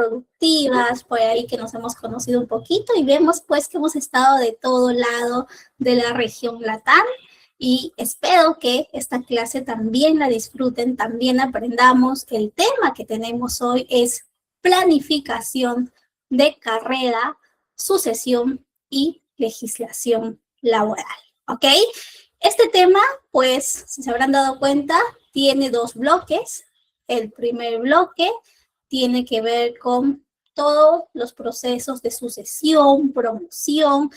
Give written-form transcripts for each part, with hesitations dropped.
productivas, por ahí que nos hemos conocido un poquito y vemos pues que hemos estado de todo lado de la región Latam y espero que esta clase también la disfruten, también aprendamos. El tema que tenemos hoy es planificación de carrera, sucesión y legislación laboral, ¿ok? Este tema, pues, si se habrán dado cuenta, tiene dos bloques. El primer bloque tiene que ver con todos los procesos de sucesión, promoción,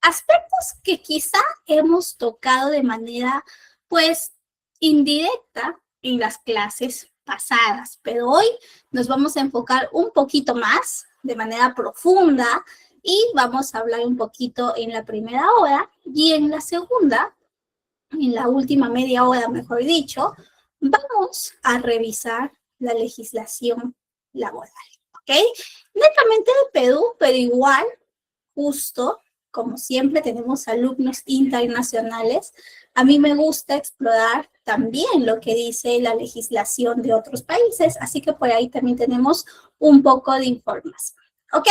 aspectos que quizá hemos tocado de manera, pues, indirecta en las clases pasadas, pero hoy nos vamos a enfocar un poquito más, de manera profunda, y vamos a hablar un poquito en la primera hora, y en la segunda, en la última media hora, mejor dicho, vamos a revisar la legislación laboral, ¿ok? Netamente de Perú, pero igual, justo, como siempre tenemos alumnos internacionales, a mí me gusta explorar también lo que dice la legislación de otros países, así que por ahí también tenemos un poco de información, ¿ok?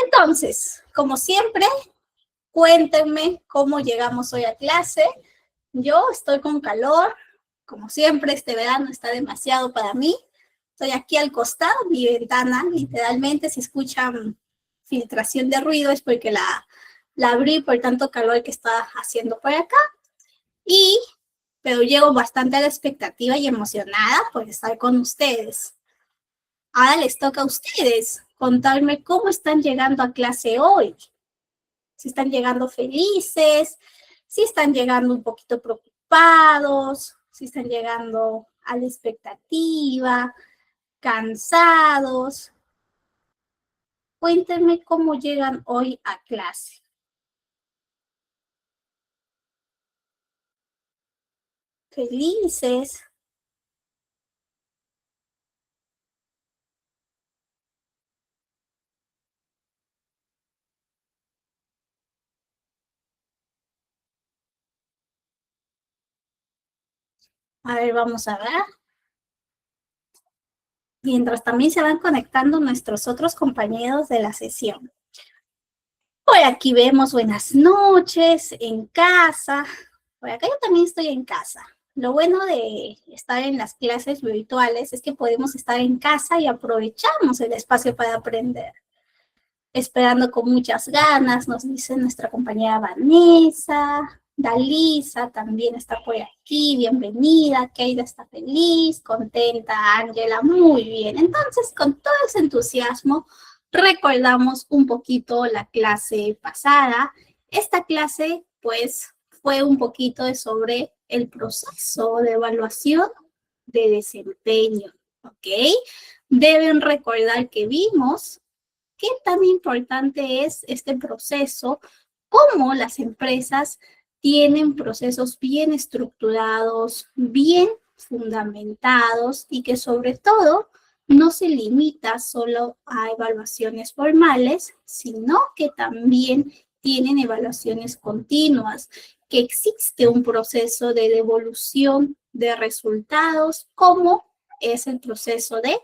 Entonces, como siempre, cuéntenme cómo llegamos hoy a clase. Yo estoy con calor, como siempre, este verano está demasiado para mí. Estoy aquí al costado, mi ventana, literalmente, si escuchan filtración de ruido es porque la abrí por tanto calor que está haciendo por acá. Pero llego bastante a la expectativa y emocionada por estar con ustedes. Ahora les toca a ustedes contarme cómo están llegando a clase hoy. Si están llegando felices, si están llegando un poquito preocupados, si están llegando a la expectativa, cansados. Cuéntenme cómo llegan hoy a clase. Felices. A ver, vamos a ver. Mientras también se van conectando nuestros otros compañeros de la sesión. Por aquí vemos buenas noches, en casa. Por acá yo también estoy en casa. Lo bueno de estar en las clases virtuales es que podemos estar en casa y aprovechamos el espacio para aprender. Esperando con muchas ganas, nos dice nuestra compañera Vanessa. Dalisa también está por aquí, bienvenida. Keida está feliz, contenta. Ángela, muy bien. Entonces, con todo ese entusiasmo, recordamos un poquito la clase pasada. Esta clase, pues, fue un poquito sobre el proceso de evaluación de desempeño, ¿ok? Deben recordar que vimos qué tan importante es este proceso, cómo las empresas tienen procesos bien estructurados, bien fundamentados y que sobre todo no se limita solo a evaluaciones formales, sino que también tienen evaluaciones continuas, que existe un proceso de devolución de resultados, como es el proceso de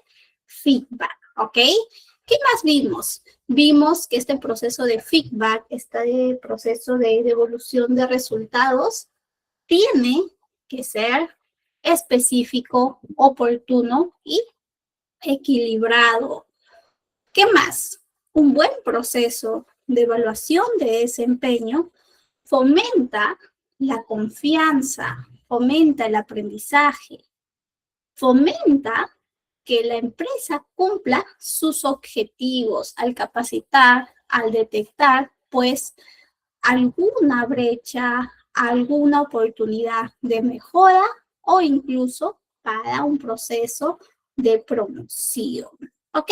feedback, ¿ok? ¿Qué más vimos? Vimos que este proceso de feedback, este proceso de devolución de resultados, tiene que ser específico, oportuno y equilibrado. ¿Qué más? Un buen proceso de evaluación de desempeño fomenta la confianza, fomenta el aprendizaje, fomenta que la empresa cumpla sus objetivos al capacitar, al detectar, pues, alguna brecha, alguna oportunidad de mejora o incluso para un proceso de promoción, ¿ok?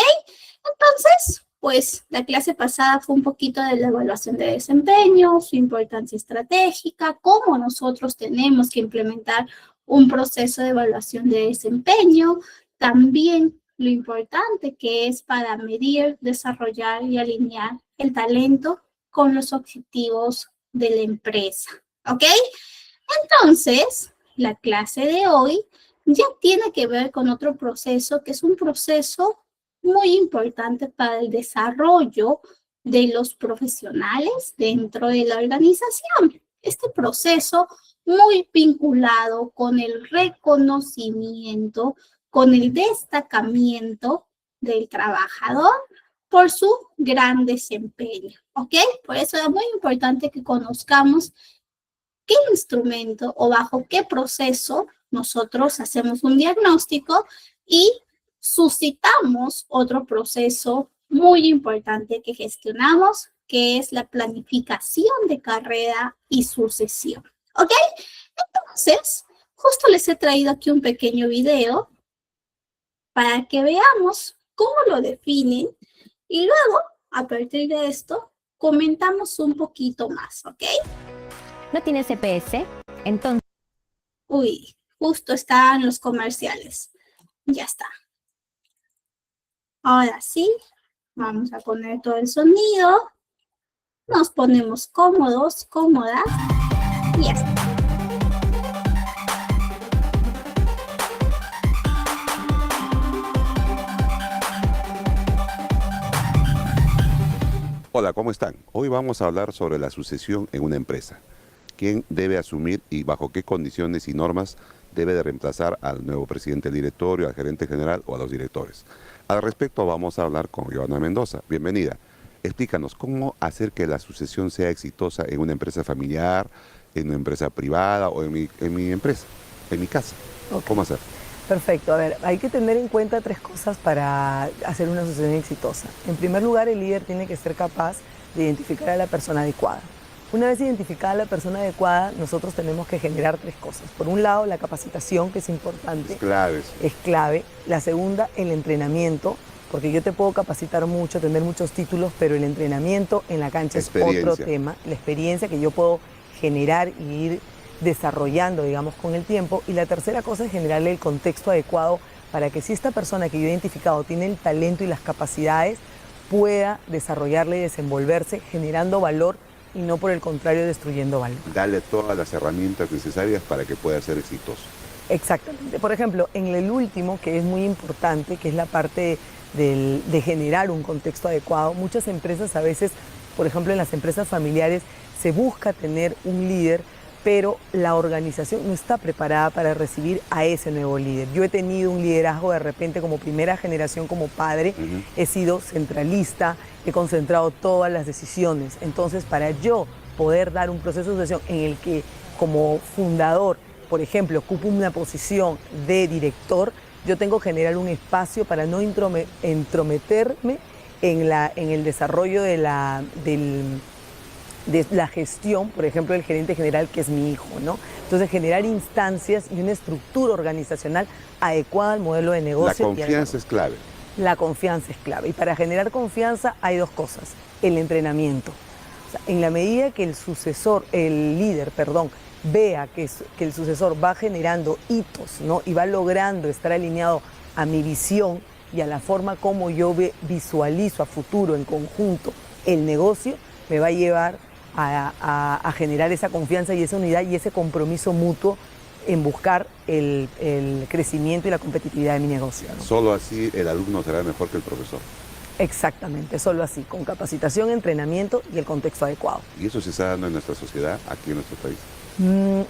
Entonces, pues la clase pasada fue un poquito de la evaluación de desempeño, su importancia estratégica, cómo nosotros tenemos que implementar un proceso de evaluación de desempeño, también lo importante que es para medir, desarrollar y alinear el talento con los objetivos de la empresa, ¿ok? Entonces, la clase de hoy ya tiene que ver con otro proceso, que es un proceso muy importante para el desarrollo de los profesionales dentro de la organización. Este proceso muy vinculado con el reconocimiento, con el destacamiento del trabajador por su gran desempeño, ¿ok? Por eso es muy importante que conozcamos qué instrumento o bajo qué proceso nosotros hacemos un diagnóstico y suscitamos otro proceso muy importante que gestionamos, que es la planificación de carrera y sucesión. ¿Ok? Entonces, justo les he traído aquí un pequeño video para que veamos cómo lo definen y luego, a partir de esto, comentamos un poquito más, ¿ok? ¿No tiene CPS? Entonces, Uy, justo están los comerciales. Ya está. Ahora sí, vamos a poner todo el sonido. Nos ponemos cómodos, cómodas. Y ya está. Hola, ¿cómo están? Hoy vamos a hablar sobre la sucesión en una empresa. ¿Quién debe asumir y bajo qué condiciones y normas debe de reemplazar al nuevo presidente del directorio, al gerente general o a los directores? Al respecto vamos a hablar con Joana Mendoza. Bienvenida. Explícanos, ¿cómo hacer que la sucesión sea exitosa en una empresa familiar, en una empresa privada o en mi empresa, en mi casa? Ok, ¿Cómo hacer? perfecto. A ver, hay que tener en cuenta tres cosas para hacer una sucesión exitosa. En primer lugar, el líder tiene que ser capaz de identificar a la persona adecuada. Una vez identificada la persona adecuada, nosotros tenemos que generar tres cosas. Por un lado, la capacitación, que es importante, Es clave. es clave. La segunda, el entrenamiento, porque yo te puedo capacitar mucho, tener muchos títulos, pero el entrenamiento en la cancha es otro tema. La experiencia que yo puedo generar y ir desarrollando, digamos, con el tiempo. Y la tercera cosa es generarle el contexto adecuado para que si esta persona que yo he identificado tiene el talento y las capacidades, pueda desarrollarle y desenvolverse generando valor y no por el contrario destruyendo valor. Darle todas las herramientas necesarias para que pueda ser exitoso. Exactamente. Por ejemplo, en el último, que es muy importante, que es la parte de generar un contexto adecuado, muchas empresas a veces, por ejemplo, en las empresas familiares, se busca tener un líder, pero la organización no está preparada para recibir a ese nuevo líder. Yo he tenido un liderazgo de repente como primera generación, como padre, he sido centralista, he concentrado todas las decisiones. Entonces, para yo poder dar un proceso de sucesión en el que como fundador, por ejemplo, ocupo una posición de director, yo tengo que generar un espacio para no entrometerme en el desarrollo de la gestión, por ejemplo, del gerente general, que es mi hijo, ¿no? Entonces, generar instancias y una estructura organizacional adecuada al modelo de negocio. La confianza es clave. La confianza es clave. Y para generar confianza hay dos cosas. El entrenamiento. O sea, en la medida que el líder, vea que el sucesor va generando hitos, ¿no? Y va logrando estar alineado a mi visión y a la forma como yo visualizo a futuro, en conjunto, el negocio, me va a llevar a generar esa confianza y esa unidad y ese compromiso mutuo en buscar el crecimiento y la competitividad de mi negocio, ¿no? Solo así el alumno será mejor que el profesor. Exactamente, solo así, con capacitación, entrenamiento y el contexto adecuado. Y eso se está dando en nuestra sociedad, aquí en nuestro país.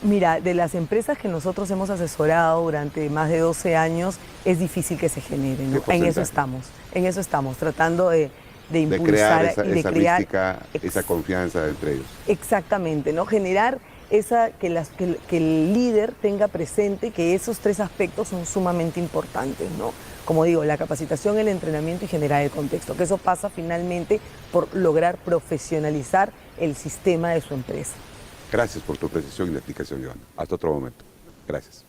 Mira, de las empresas que nosotros hemos asesorado durante más de 12 años, es difícil que se genere, ¿no? En eso estamos, tratando de impulsar crear esa mística, esa confianza entre ellos. Exactamente, ¿no? Generar que el líder tenga presente que esos tres aspectos son sumamente importantes, ¿no? Como digo, la capacitación, el entrenamiento y generar el contexto, que eso pasa finalmente por lograr profesionalizar el sistema de su empresa. Gracias por tu precisión y la explicación, Joana. Hasta otro momento. Gracias.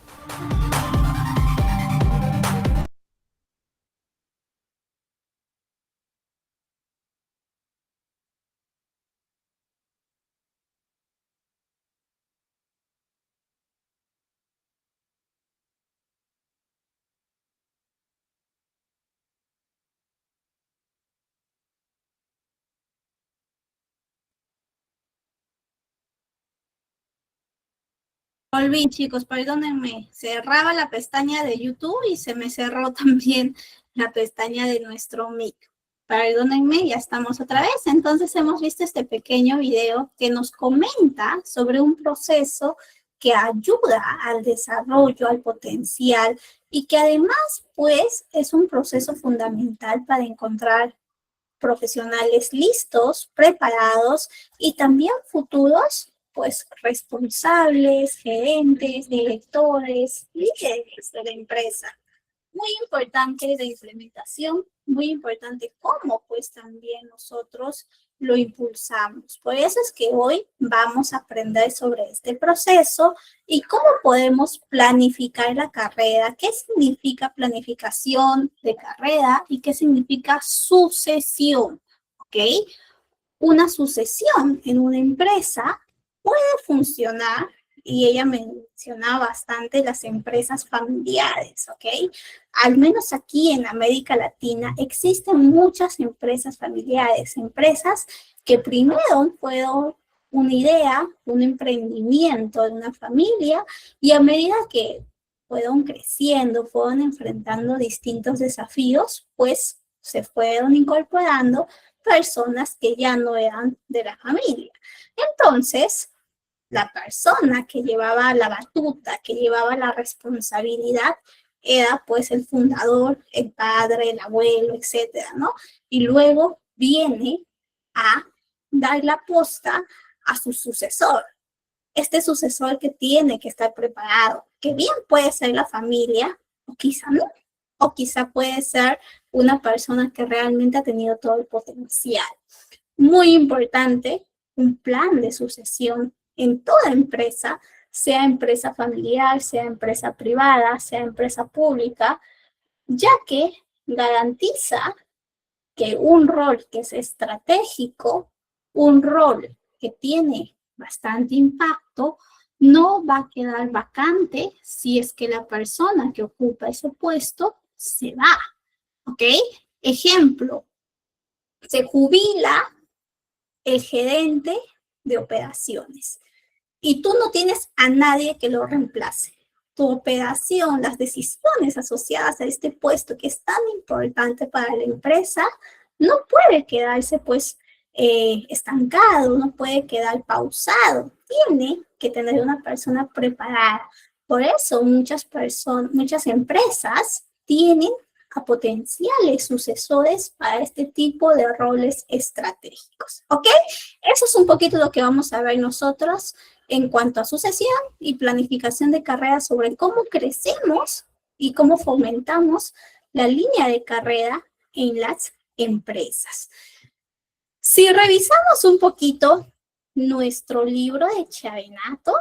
Volví, chicos, perdónenme. Cerraba la pestaña de YouTube y se me cerró también la pestaña de nuestro Meet. Perdónenme, ya estamos otra vez. Entonces hemos visto este pequeño video que nos comenta sobre un proceso que ayuda al desarrollo, al potencial y que además, pues, es un proceso fundamental para encontrar profesionales listos, preparados y también futuros, pues, responsables, gerentes, directores, líderes de la empresa. Muy importante de implementación, muy importante cómo pues también nosotros lo impulsamos. Por eso es que hoy vamos a aprender sobre este proceso y cómo podemos planificar la carrera, qué significa planificación de carrera y qué significa sucesión, ¿ok? Una sucesión en una empresa puede funcionar, y ella menciona bastante las empresas familiares, ¿ok? Al menos aquí en América Latina existen muchas empresas familiares, empresas que primero fueron una idea, un emprendimiento de una familia, y a medida que fueron creciendo, fueron enfrentando distintos desafíos, pues se fueron incorporando personas que ya no eran de la familia. Entonces, la persona que llevaba la batuta, que llevaba la responsabilidad, era pues el fundador, el padre, el abuelo, etcétera, ¿no? Y luego viene a dar la posta a su sucesor. Este sucesor que tiene que estar preparado, que bien puede ser la familia, o quizá no, o quizá puede ser una persona que realmente ha tenido todo el potencial. Muy importante, un plan de sucesión en toda empresa, sea empresa familiar, sea empresa privada, sea empresa pública, ya que garantiza que un rol que es estratégico, un rol que tiene bastante impacto, no va a quedar vacante si es que la persona que ocupa ese puesto se va, ¿ok? Ejemplo, se jubila el gerente de operaciones y tú no tienes a nadie que lo reemplace. Tu operación, las decisiones asociadas a este puesto que es tan importante para la empresa, no puede quedarse pues estancado, no puede quedar pausado. Tiene que tener una persona preparada. Por eso muchas empresas tienen a potenciales sucesores para este tipo de roles estratégicos, ¿ok? Eso es un poquito lo que vamos a ver nosotros en cuanto a sucesión y planificación de carrera, sobre cómo crecemos y cómo fomentamos la línea de carrera en las empresas. Si revisamos un poquito nuestro libro de Chavinato,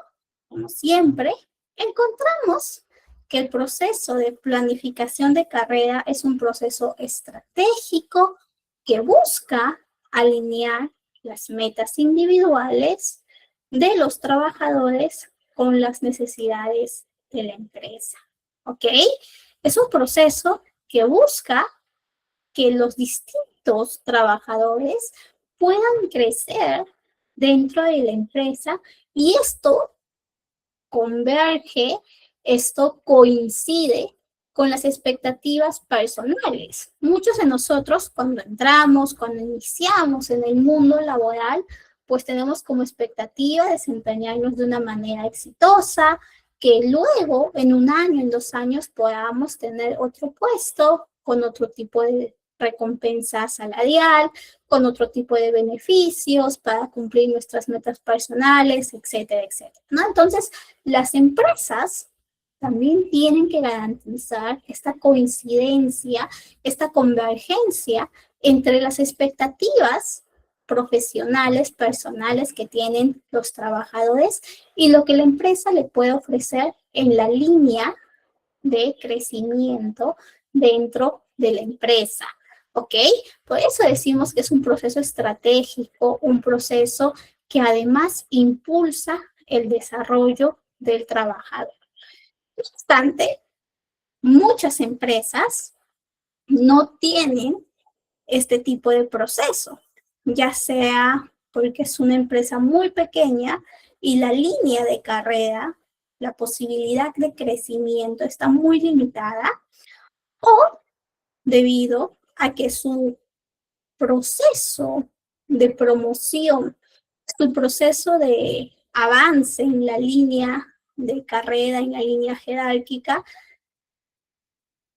como siempre, encontramos que el proceso de planificación de carrera es un proceso estratégico que busca alinear las metas individuales de los trabajadores con las necesidades de la empresa, ¿ok? Es un proceso que busca que los distintos trabajadores puedan crecer dentro de la empresa y esto converge, esto coincide con las expectativas personales. Muchos de nosotros cuando entramos, cuando iniciamos en el mundo laboral, pues tenemos como expectativa desempeñarnos de una manera exitosa, que luego en un año, en 2 años podamos tener otro puesto con otro tipo de recompensa salarial, con otro tipo de beneficios para cumplir nuestras metas personales, etcétera, etcétera, ¿no? Entonces, las empresas también tienen que garantizar esta coincidencia, esta convergencia entre las expectativas profesionales, personales que tienen los trabajadores y lo que la empresa le puede ofrecer en la línea de crecimiento dentro de la empresa, ¿ok? Por eso decimos que es un proceso estratégico, un proceso que además impulsa el desarrollo del trabajador. No obstante, muchas empresas no tienen este tipo de proceso, ya sea porque es una empresa muy pequeña y la línea de carrera, la posibilidad de crecimiento está muy limitada, o debido a que su proceso de promoción, su proceso de avance en la línea de carrera, en la línea jerárquica,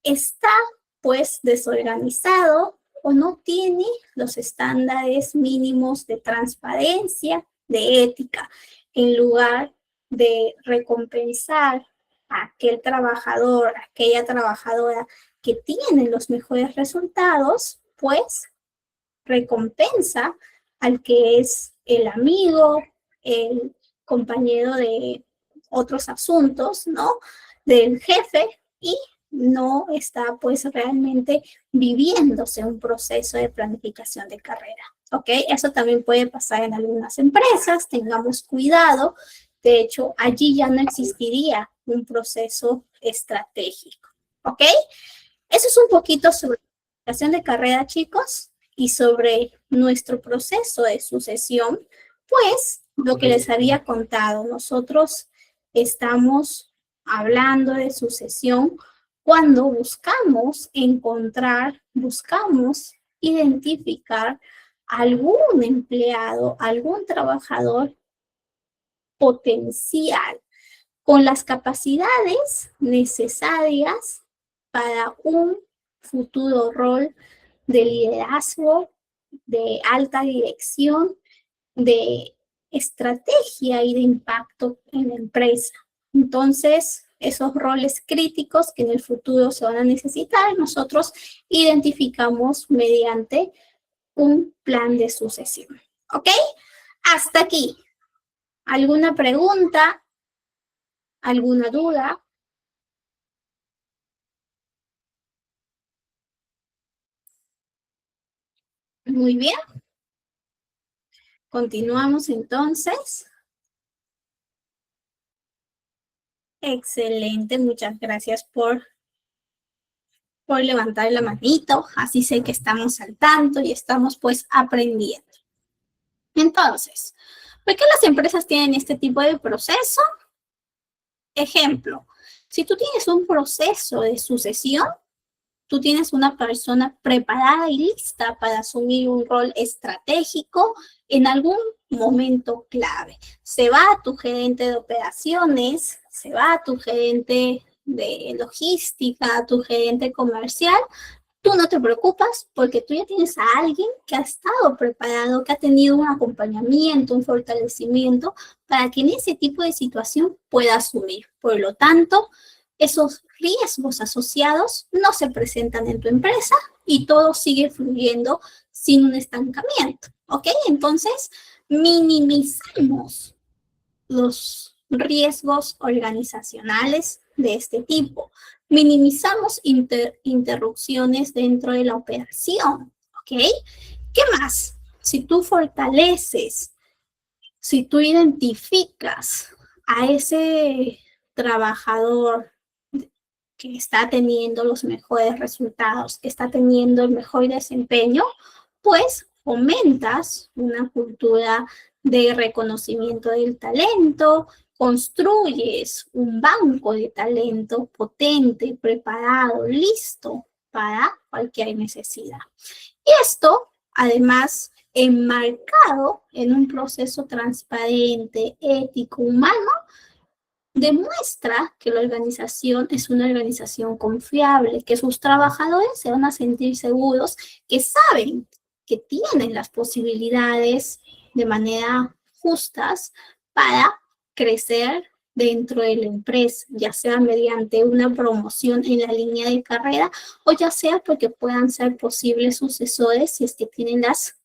está pues desorganizado o no tiene los estándares mínimos de transparencia, de ética, en lugar de recompensar a aquel trabajador, a aquella trabajadora que tiene los mejores resultados, pues recompensa al que es el amigo, el compañero de otros asuntos, ¿no? Del jefe, y no está pues realmente viviéndose un proceso de planificación de carrera, ¿ok? Eso también puede pasar en algunas empresas, tengamos cuidado. De hecho, allí ya no existiría un proceso estratégico, ¿ok? Eso es un poquito sobre la planificación de carrera, chicos, y sobre nuestro proceso de sucesión. Pues lo que les había contado, nosotros estamos hablando de sucesión cuando buscamos encontrar, buscamos identificar algún empleado, algún trabajador potencial con las capacidades necesarias para un futuro rol de liderazgo, de alta dirección, de estrategia y de impacto en la empresa. Entonces, esos roles críticos que en el futuro se van a necesitar, nosotros identificamos mediante un plan de sucesión. ¿Ok? Hasta aquí. ¿Alguna pregunta? ¿Alguna duda? Muy bien. Continuamos entonces. Excelente, muchas gracias por levantar la manito. Así sé que estamos al tanto y estamos pues aprendiendo. Entonces, ¿por qué las empresas tienen este tipo de proceso? Ejemplo, si tú tienes un proceso de sucesión, tú tienes una persona preparada y lista para asumir un rol estratégico en algún momento clave. Se va a tu gerente de operaciones, se va a tu gerente de logística, a tu gerente comercial. Tú no te preocupas porque tú ya tienes a alguien que ha estado preparado, que ha tenido un acompañamiento, un fortalecimiento para que en ese tipo de situación pueda asumir. Por lo tanto, esos riesgos asociados no se presentan en tu empresa y todo sigue fluyendo sin un estancamiento, ¿ok? Entonces, minimizamos los riesgos organizacionales de este tipo. Minimizamos interrupciones dentro de la operación, ¿ok? ¿Qué más? Si tú fortaleces, si tú identificas a ese trabajador que está teniendo los mejores resultados, que está teniendo el mejor desempeño, pues fomentas una cultura de reconocimiento del talento, construyes un banco de talento potente, preparado, listo para cualquier necesidad. Y esto, además, enmarcado en un proceso transparente, ético, humano, demuestra que la organización es una organización confiable, que sus trabajadores se van a sentir seguros, que saben que tienen las posibilidades de manera justas para crecer dentro de la empresa, ya sea mediante una promoción en la línea de carrera o ya sea porque puedan ser posibles sucesores si es que tienen las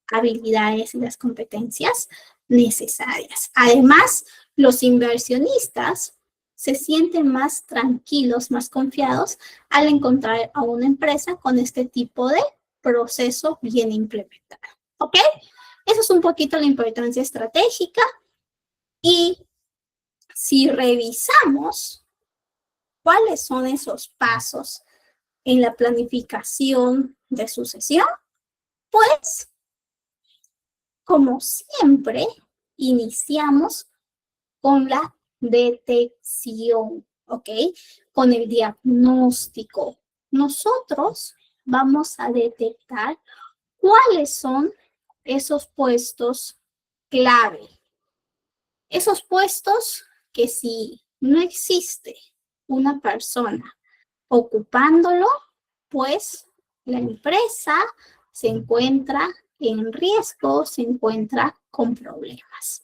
habilidades y las competencias necesarias. Además, los inversionistas se sienten más tranquilos, más confiados al encontrar a una empresa con este tipo de proceso bien implementado. ¿Ok? Eso es un poquito la importancia estratégica. Y si revisamos cuáles son esos pasos en la planificación de sucesión, pues, como siempre, iniciamos con la detección, ¿ok? Con el diagnóstico. Nosotros vamos a detectar cuáles son esos puestos clave. Esos puestos que si no existe una persona ocupándolo, pues la empresa se encuentra en riesgo, se encuentra con problemas.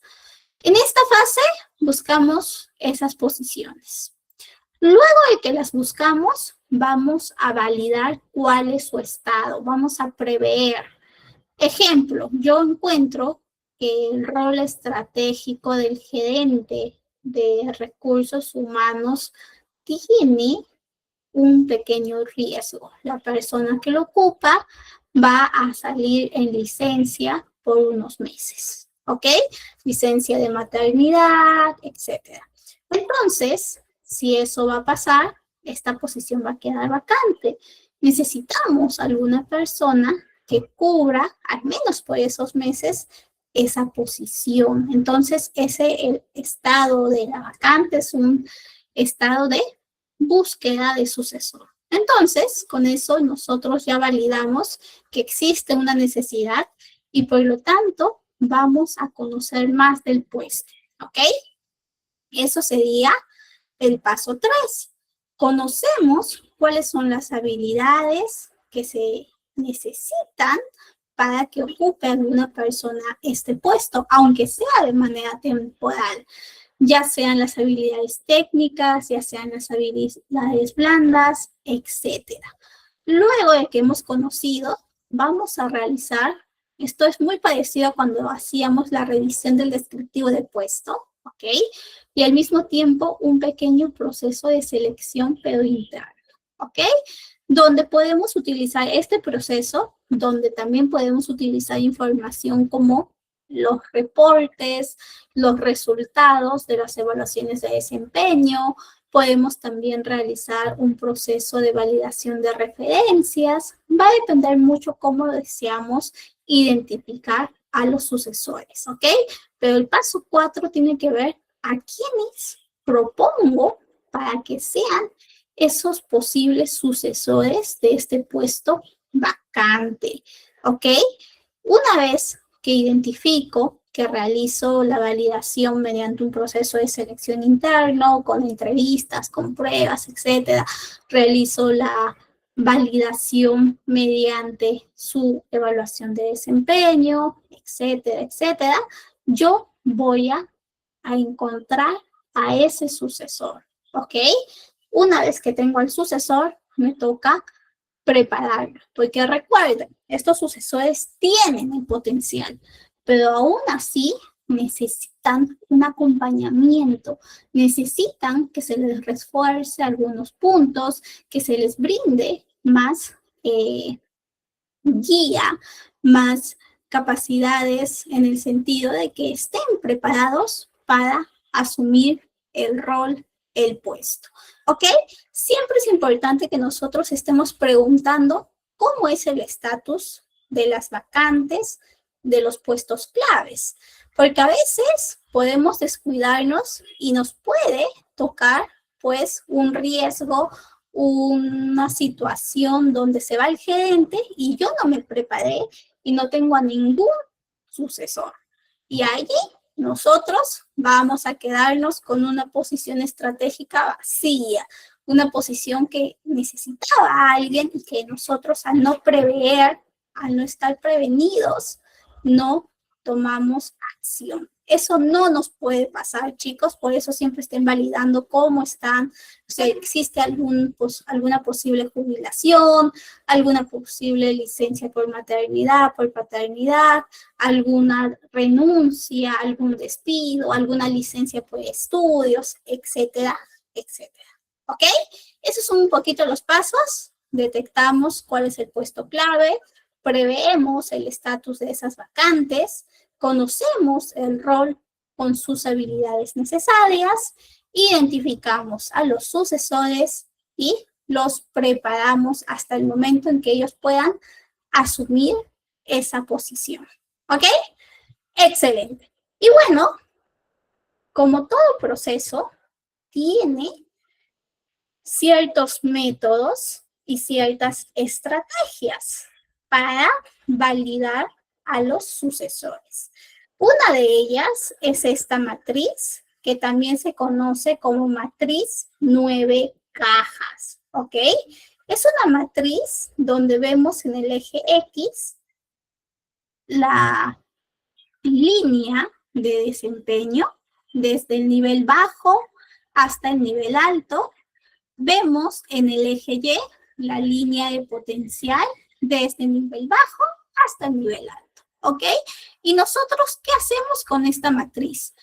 En esta fase buscamos esas posiciones. Luego de que las buscamos, vamos a validar cuál es su estado, vamos a prever. Ejemplo, yo encuentro que el rol estratégico del gerente de recursos humanos tiene un pequeño riesgo. La persona que lo ocupa va a salir en licencia por unos meses, ¿ok? Licencia de maternidad, etc. Entonces, si eso va a pasar, esta posición va a quedar vacante. Necesitamos alguna persona que cubra, al menos por esos meses, esa posición. Entonces, el estado de la vacante es un estado de búsqueda de sucesor. Entonces, con eso nosotros ya validamos que existe una necesidad y por lo tanto vamos a conocer más del puesto, ¿ok? Eso sería el paso 3. Conocemos cuáles son las habilidades que se necesitan para que ocupe alguna persona este puesto, aunque sea de manera temporal, ya sean las habilidades técnicas, ya sean las habilidades blandas, etc. Luego de que hemos conocido, vamos a realizar, esto es muy parecido a cuando hacíamos la revisión del descriptivo de puesto, ¿ok? Y al mismo tiempo un pequeño proceso de selección pero interno, ¿ok? Donde podemos utilizar este proceso, donde también podemos utilizar información como los reportes, los resultados de las evaluaciones de desempeño. Podemos también realizar un proceso de validación de referencias. Va a depender mucho cómo deseamos identificar a los sucesores, ¿ok? Pero el paso 4 tiene que ver a quiénes propongo para que sean esos posibles sucesores de este puesto vacante, ¿ok? Una vez que identifico, que realizo la validación mediante un proceso de selección interno, con entrevistas, con pruebas, etcétera, realizo la validación mediante su evaluación de desempeño, etcétera, etcétera, yo voy a encontrar a ese sucesor, ¿ok? Una vez que tengo al sucesor, me toca prepararlo, porque recuerden, estos sucesores tienen el potencial, pero aún así necesitan un acompañamiento, necesitan que se les refuerce algunos puntos, que se les brinde más guía, más capacidades en el sentido de que estén preparados para asumir el rol, el puesto, ¿ok? Siempre es importante que nosotros estemos preguntando cómo es el estatus de las vacantes, de los puestos claves, porque a veces podemos descuidarnos y nos puede tocar, pues, un riesgo, una situación donde se va el gerente y yo no me preparé y no tengo a ningún sucesor. Y allí nosotros vamos a quedarnos con una posición estratégica vacía, una posición que necesitaba a alguien y que nosotros al no prever, al no estar prevenidos, no tomamos acción. Eso no nos puede pasar, chicos, por eso siempre estén validando cómo están, o sea, existe alguna posible jubilación, alguna posible licencia por maternidad, por paternidad, alguna renuncia, algún despido, alguna licencia por estudios, etcétera, etcétera. ¿Ok? Esos son un poquito los pasos. Detectamos cuál es el puesto clave, preveemos el estatus de esas vacantes, conocemos el rol con sus habilidades necesarias, identificamos a los sucesores y los preparamos hasta el momento en que ellos puedan asumir esa posición. ¿Ok? Excelente. Y bueno, como todo proceso, tiene ciertos métodos y ciertas estrategias para validar a los sucesores. Una de ellas es esta matriz, que también se conoce como matriz 9 cajas, ¿ok? Es una matriz donde vemos en el eje X la línea de desempeño desde el nivel bajo hasta el nivel alto. Vemos en el eje Y la línea de potencial desde el nivel bajo hasta el nivel alto, ¿ok? ¿Y nosotros qué hacemos con esta matriz?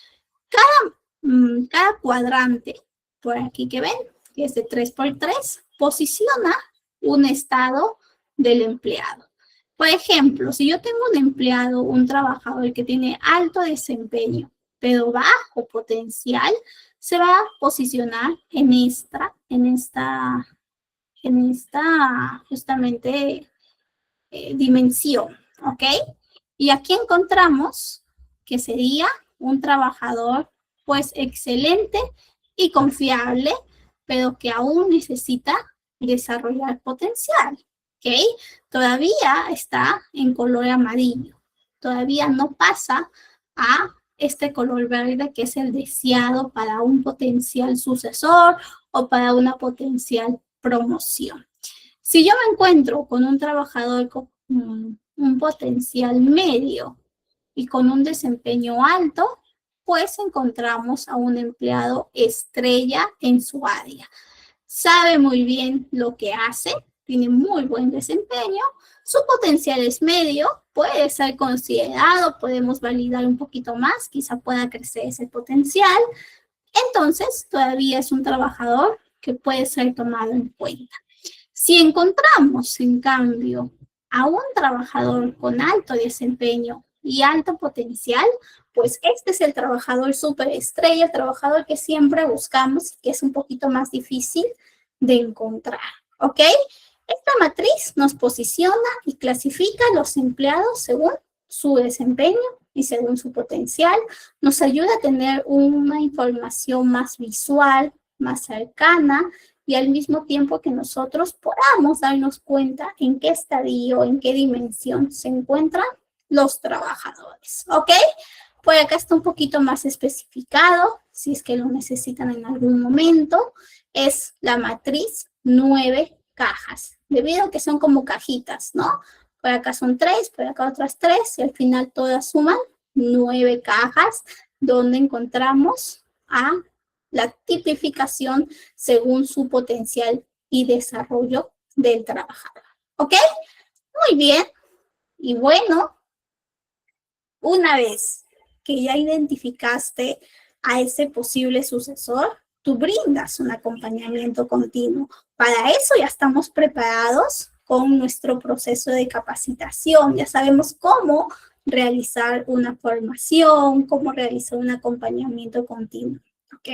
Cada cuadrante, por aquí que ven, que es de 3×3, posiciona un estado del empleado. Por ejemplo, si yo tengo un empleado, un trabajador que tiene alto desempeño, pero bajo potencial, se va a posicionar en esta justamente dimensión, ¿ok? Y aquí encontramos que sería un trabajador pues excelente y confiable, pero que aún necesita desarrollar potencial, ¿ok? Todavía está en color amarillo, todavía no pasa a este color verde que es el deseado para un potencial sucesor o para una potencial promoción. Si yo me encuentro con un trabajador con un potencial medio y con un desempeño alto, pues encontramos a un empleado estrella en su área. Sabe muy bien lo que hace, tiene muy buen desempeño, su potencial es medio, puede ser considerado, podemos validar un poquito más, quizá pueda crecer ese potencial. Entonces, todavía es un trabajador que puede ser tomado en cuenta. Si encontramos, en cambio, a un trabajador con alto desempeño y alto potencial, pues este es el trabajador superestrella, el trabajador que siempre buscamos y que es un poquito más difícil de encontrar, ¿ok? Esta matriz nos posiciona y clasifica a los empleados según su desempeño y según su potencial. Nos ayuda a tener una información más visual, más cercana, y al mismo tiempo que nosotros podamos darnos cuenta en qué estadio, en qué dimensión se encuentran los trabajadores, ¿ok? Por acá está un poquito más especificado, si es que lo necesitan en algún momento, es la matriz 9 cajas, debido a que son como cajitas, ¿no? Por acá son 3, por acá otras 3, y al final todas suman 9 cajas, donde encontramos a la tipificación según su potencial y desarrollo del trabajador. ¿Ok? Muy bien. Y bueno, una vez que ya identificaste a ese posible sucesor, tú brindas un acompañamiento continuo. Para eso ya estamos preparados con nuestro proceso de capacitación. Ya sabemos cómo realizar una formación, cómo realizar un acompañamiento continuo. ¿Ok?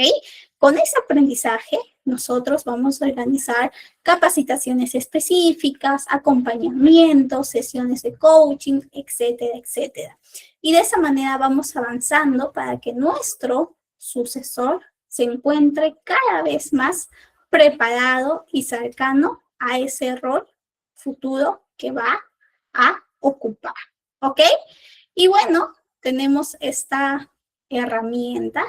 Con ese aprendizaje, nosotros vamos a organizar capacitaciones específicas, acompañamientos, sesiones de coaching, etcétera, etcétera. Y de esa manera vamos avanzando para que nuestro sucesor se encuentre cada vez más preparado y cercano a ese rol futuro que va a ocupar. ¿Ok? Y bueno, tenemos esta herramienta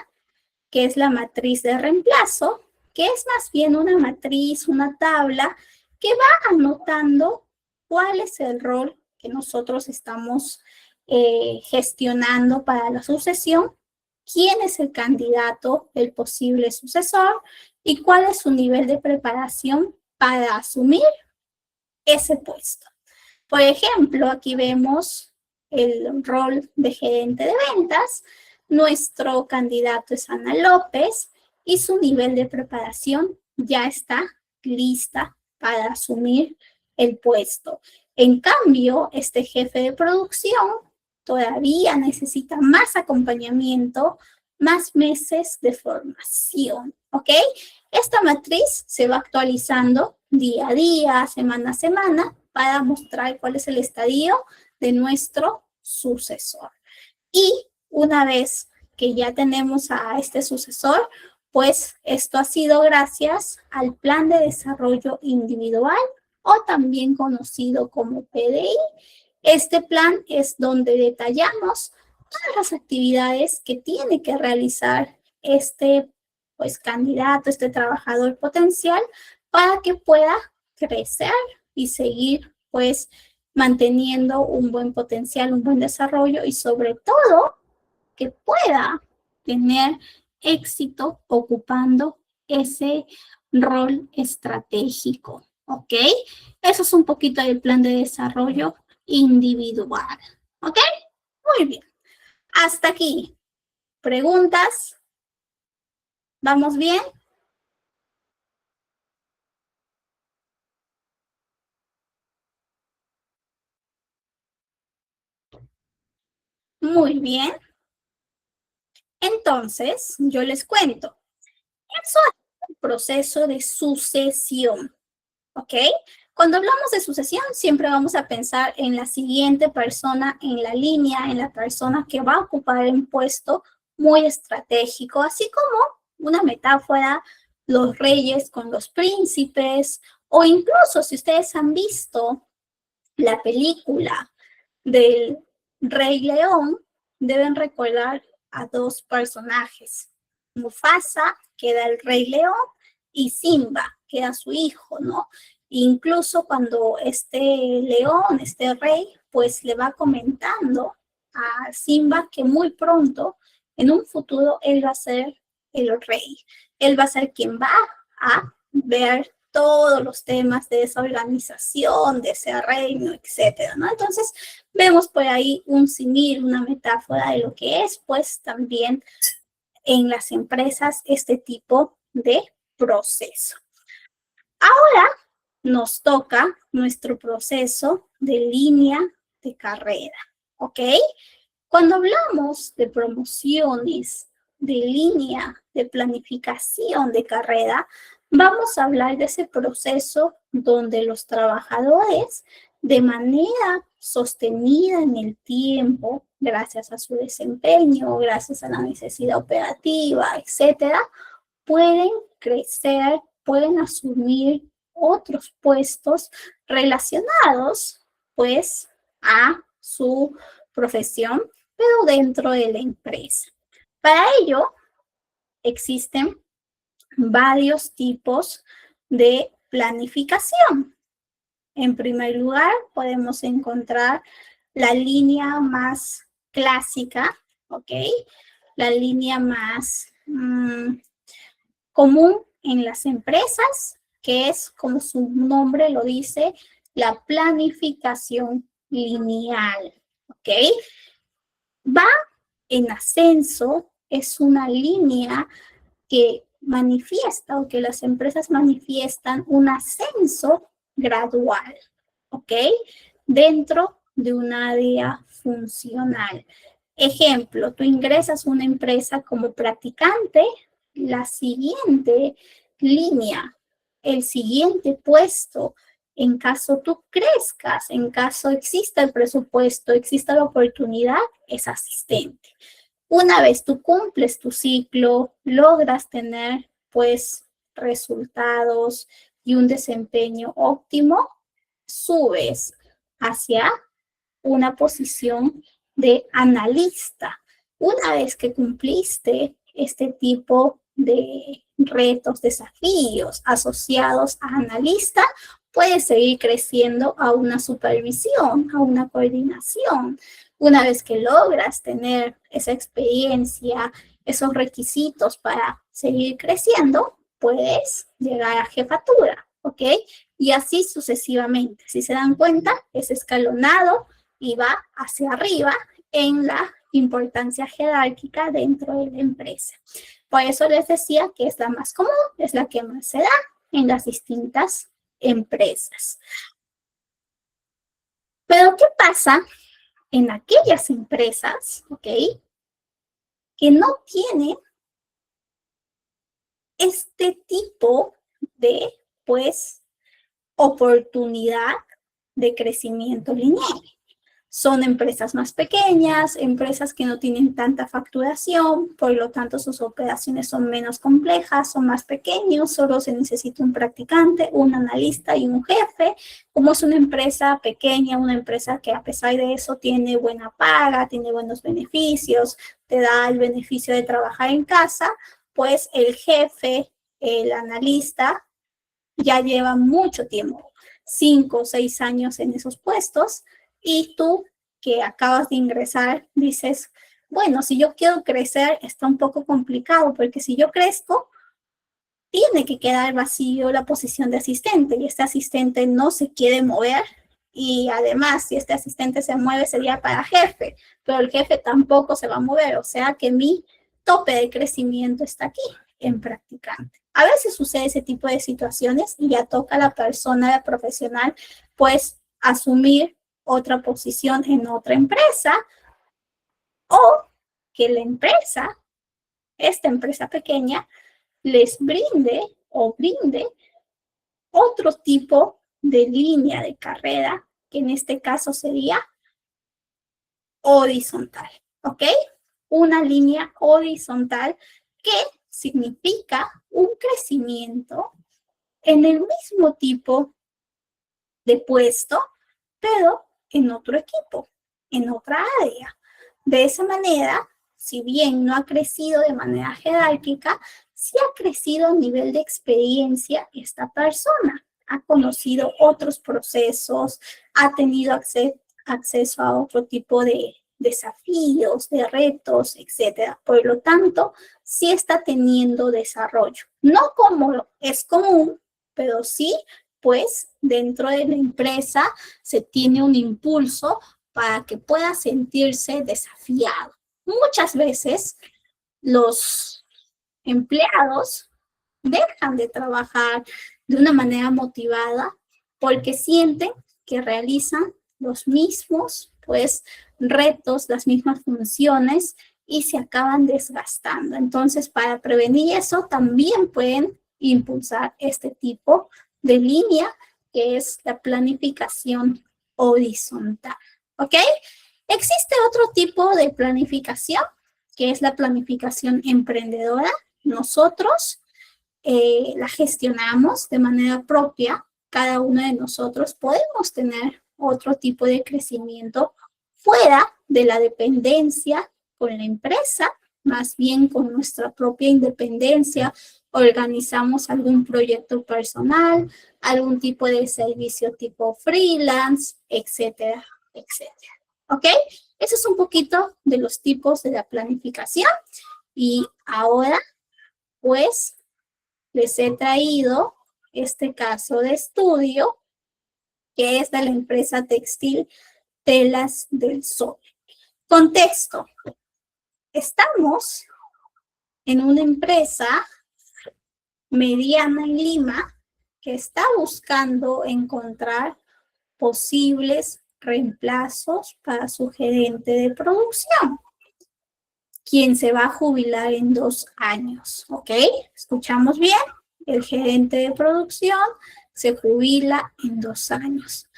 que es la matriz de reemplazo, que es más bien una matriz, una tabla, que va anotando cuál es el rol que nosotros estamos gestionando para la sucesión, quién es el candidato, el posible sucesor, y cuál es su nivel de preparación para asumir ese puesto. Por ejemplo, aquí vemos el rol de gerente de ventas. Nuestro candidato es Ana López y su nivel de preparación ya está lista para asumir el puesto. En cambio, este jefe de producción todavía necesita más acompañamiento, más meses de formación, ¿ok? Esta matriz se va actualizando día a día, semana a semana, para mostrar cuál es el estadio de nuestro sucesor. Y una vez que ya tenemos a este sucesor, pues esto ha sido gracias al plan de desarrollo individual o también conocido como PDI. Este plan es donde detallamos todas las actividades que tiene que realizar este pues candidato, este trabajador potencial, para que pueda crecer y seguir pues manteniendo un buen potencial, un buen desarrollo y sobre todo que pueda tener éxito ocupando ese rol estratégico, ¿ok? Eso es un poquito del plan de desarrollo individual, ¿ok? Muy bien. Hasta aquí. ¿Preguntas? ¿Vamos bien? Muy bien. Entonces, yo les cuento. Eso es el proceso de sucesión, ¿ok? Cuando hablamos de sucesión, siempre vamos a pensar en la siguiente persona en la línea, en la persona que va a ocupar un puesto muy estratégico, así como una metáfora, los reyes con los príncipes, o incluso si ustedes han visto la película del Rey León, deben recordar a dos personajes. Mufasa, que era el Rey León, y Simba, que era su hijo, ¿no? Incluso cuando este león, este rey, pues le va comentando a Simba que muy pronto, en un futuro, él va a ser el rey. Él va a ser quien va a ver todos los temas de esa organización, de ese reino, etcétera, ¿no? Entonces, vemos por ahí un símil, una metáfora de lo que es, pues, también en las empresas este tipo de proceso. Ahora nos toca nuestro proceso de línea de carrera, ¿ok? Cuando hablamos de promociones, de línea de planificación de carrera, vamos a hablar de ese proceso donde los trabajadores, de manera sostenida en el tiempo, gracias a su desempeño, gracias a la necesidad operativa, etcétera, pueden crecer, pueden asumir otros puestos relacionados, pues, a su profesión, pero dentro de la empresa. Para ello, existen varios tipos de planificación. En primer lugar, podemos encontrar la línea más clásica, ¿ok? La línea más común en las empresas, que es, como su nombre lo dice, la planificación lineal, ¿ok? Va en ascenso, es una línea que manifiesta o que las empresas manifiestan un ascenso gradual, ¿ok? Dentro de un área funcional. Ejemplo, tú ingresas a una empresa como practicante, la siguiente línea, el siguiente puesto, en caso tú crezcas, en caso exista el presupuesto, exista la oportunidad, es asistente. Una vez tú cumples tu ciclo, logras tener pues resultados y un desempeño óptimo, subes hacia una posición de analista. Una vez que cumpliste este tipo de retos, desafíos asociados a analista, puedes seguir creciendo a una supervisión, a una coordinación. Una vez que logras tener esa experiencia, esos requisitos para seguir creciendo, puedes llegar a jefatura, ¿ok? Y así sucesivamente. Si se dan cuenta, es escalonado y va hacia arriba en la importancia jerárquica dentro de la empresa. Por eso les decía que es la más común, es la que más se da en las distintas empresas. Pero, ¿qué pasa en aquellas empresas, ¿ok?, que no tienen este tipo de, pues, oportunidad de crecimiento lineal? Son empresas más pequeñas, empresas que no tienen tanta facturación, por lo tanto sus operaciones son menos complejas, son más pequeños, solo se necesita un practicante, un analista y un jefe. Como es una empresa pequeña, una empresa que a pesar de eso tiene buena paga, tiene buenos beneficios, te da el beneficio de trabajar en casa, pues el jefe, el analista, ya lleva mucho tiempo, 5 o 6 años en esos puestos, y tú que acabas de ingresar dices, bueno, si yo quiero crecer está un poco complicado, porque si yo crezco, tiene que quedar vacío la posición de asistente, y este asistente no se quiere mover, y además si este asistente se mueve sería para jefe, pero el jefe tampoco se va a mover, o sea que mi tope de crecimiento está aquí, en practicante. A veces sucede ese tipo de situaciones y ya toca a la persona profesional pues asumir otra posición en otra empresa, o que la empresa, esta empresa pequeña, les brinde otro tipo de línea de carrera, que en este caso sería horizontal, ¿ok? Una línea horizontal que significa un crecimiento en el mismo tipo de puesto, pero en otro equipo, en otra área. De esa manera, si bien no ha crecido de manera jerárquica, sí ha crecido a nivel de experiencia esta persona. Ha conocido otros procesos, ha tenido acceso a otro tipo de desafíos, de retos, etcétera. Por lo tanto, sí está teniendo desarrollo. No como es común, pero sí, pues dentro de la empresa se tiene un impulso para que pueda sentirse desafiado. Muchas veces los empleados dejan de trabajar de una manera motivada porque sienten que realizan los mismos, pues, retos, las mismas funciones, y se acaban desgastando. Entonces, para prevenir eso, también pueden impulsar este tipo de línea, que es la planificación horizontal. ¿Ok? Existe otro tipo de planificación, que es la planificación emprendedora. Nosotros la gestionamos de manera propia. Cada uno de nosotros podemos tener otro tipo de crecimiento fuera de la dependencia con la empresa, más bien con nuestra propia independencia. Organizamos algún proyecto personal, algún tipo de servicio tipo freelance, etcétera, etcétera. ¿Ok? Eso es un poquito de los tipos de la planificación. Y ahora, pues, les he traído este caso de estudio, que es de la empresa textil Telas del Sol. Contexto. Estamos en una empresa mediana en Lima que está buscando encontrar posibles reemplazos para su gerente de producción, quien se va a jubilar en 2 años, ¿ok? ¿Escuchamos bien? El gerente de producción se jubila en 2 años.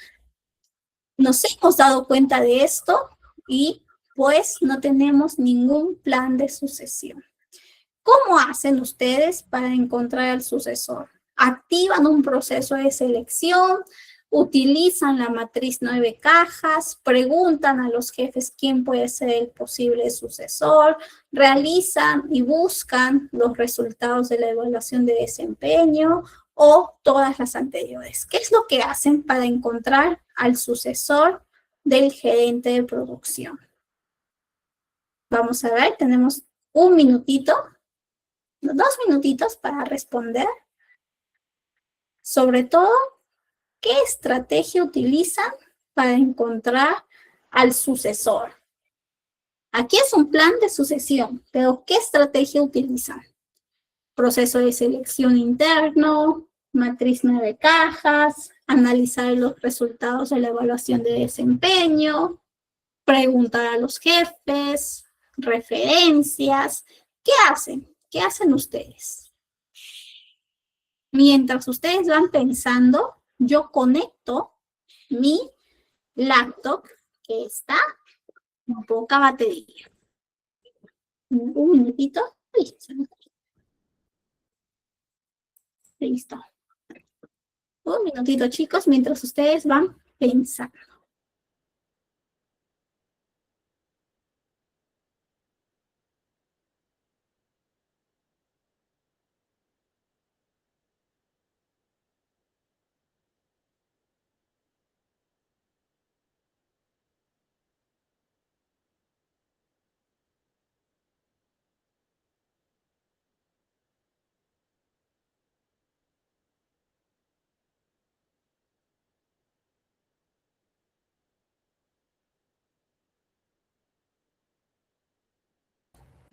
Nos hemos dado cuenta de esto y pues no tenemos ningún plan de sucesión. ¿Cómo hacen ustedes para encontrar al sucesor? ¿Activan un proceso de selección? ¿Utilizan la matriz 9 cajas? ¿Preguntan a los jefes quién puede ser el posible sucesor? ¿Realizan y buscan los resultados de la evaluación de desempeño o todas las anteriores? ¿Qué es lo que hacen para encontrar al sucesor del gerente de producción? Vamos a ver, tenemos 1 minutito. 2 minutitos para responder. Sobre todo, ¿qué estrategia utilizan para encontrar al sucesor? Aquí es un plan de sucesión, pero ¿qué estrategia utilizan? Proceso de selección interno, matriz 9 cajas, analizar los resultados de la evaluación de desempeño, preguntar a los jefes, referencias. ¿Qué hacen? ¿Qué hacen ustedes? Mientras ustedes van pensando, yo conecto mi laptop, que está con poca batería. Un minutito. Uy, se me cayó. Listo. Un minutito, chicos, mientras ustedes van pensando.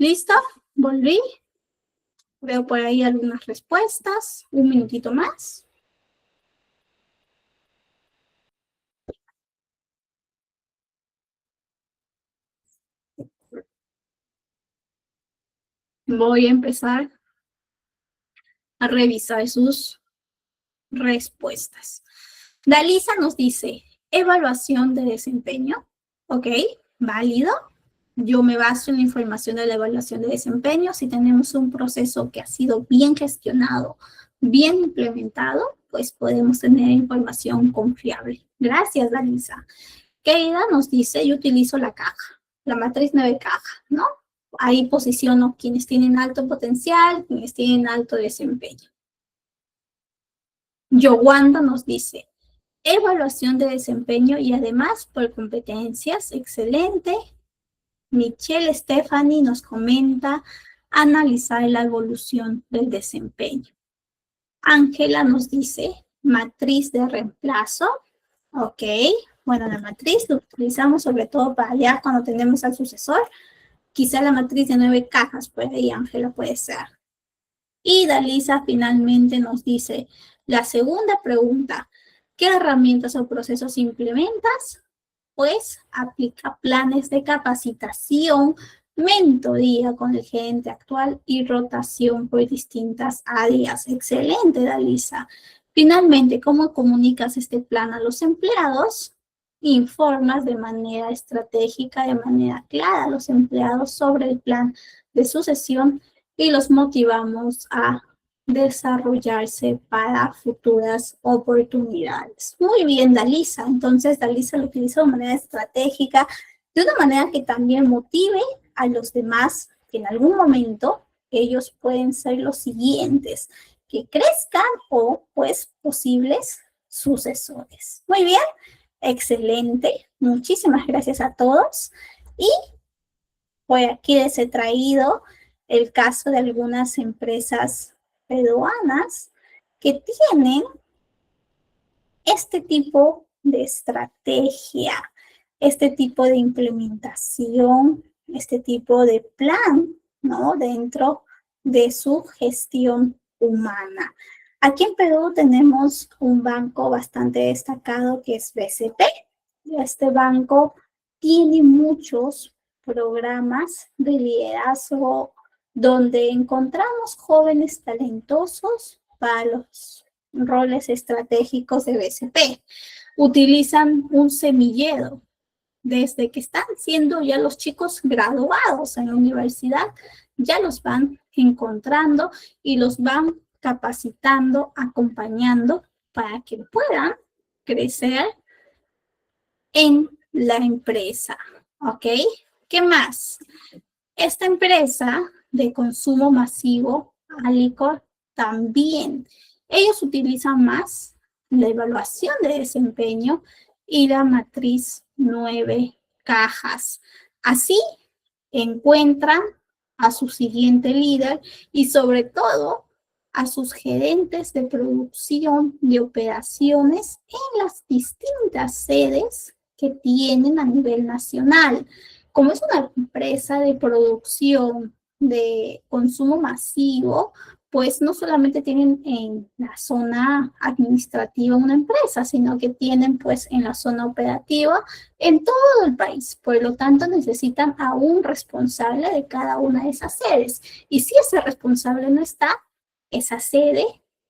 ¿Listo? Volví. Veo por ahí algunas respuestas. Un minutito más. Voy a empezar a revisar sus respuestas. Dalisa nos dice, evaluación de desempeño. Ok, válido. Yo me baso en la información de la evaluación de desempeño. Si tenemos un proceso que ha sido bien gestionado, bien implementado, pues podemos tener información confiable. Gracias, Dalisa. Keida nos dice, yo utilizo la caja, la matriz 9 caja, ¿no? Ahí posiciono quienes tienen alto potencial, quienes tienen alto desempeño. Yowanda nos dice, evaluación de desempeño y además por competencias, excelente. Michelle Stephanie nos comenta, analizar la evolución del desempeño. Ángela nos dice, matriz de reemplazo. Ok, bueno, la matriz la utilizamos sobre todo para ya cuando tenemos al sucesor. Quizá la matriz de 9 cajas, por ahí, Ángela, puede ser. Y Dalisa finalmente nos dice, la segunda pregunta, ¿qué herramientas o procesos implementas? Pues aplica planes de capacitación, mentoría con el gerente actual y rotación por distintas áreas. Excelente, Dalisa. Finalmente, ¿cómo comunicas este plan a los empleados? Informas de manera estratégica, de manera clara a los empleados sobre el plan de sucesión y los motivamos a desarrollarse para futuras oportunidades. Muy bien, Dalisa. Entonces, Dalisa lo utiliza de manera estratégica, de una manera que también motive a los demás que en algún momento ellos pueden ser los siguientes, que crezcan o, pues, posibles sucesores. Muy bien. Excelente, muchísimas gracias a todos. Y por aquí les he traído el caso de algunas empresas peruanas que tienen este tipo de estrategia, este tipo de implementación, este tipo de plan, ¿no? Dentro de su gestión humana. Aquí en Perú tenemos un banco bastante destacado que es BCP. Este banco tiene muchos programas de liderazgo donde encontramos jóvenes talentosos para los roles estratégicos de BCP. Utilizan un semillero desde que están siendo ya los chicos graduados en la universidad, ya los van encontrando y los van capacitando, acompañando para que puedan crecer en la empresa, ¿ok? ¿Qué más? Esta empresa de consumo masivo, Alicor, también, ellos utilizan más la evaluación de desempeño y la matriz 9 cajas. Así encuentran a su siguiente líder y sobre todo a sus gerentes de producción de operaciones en las distintas sedes que tienen a nivel nacional. Como es una empresa de producción de consumo masivo, pues no solamente tienen en la zona administrativa una empresa, sino que tienen pues en la zona operativa en todo el país. Por lo tanto, necesitan a un responsable de cada una de esas sedes. Y si ese responsable no está, esa sede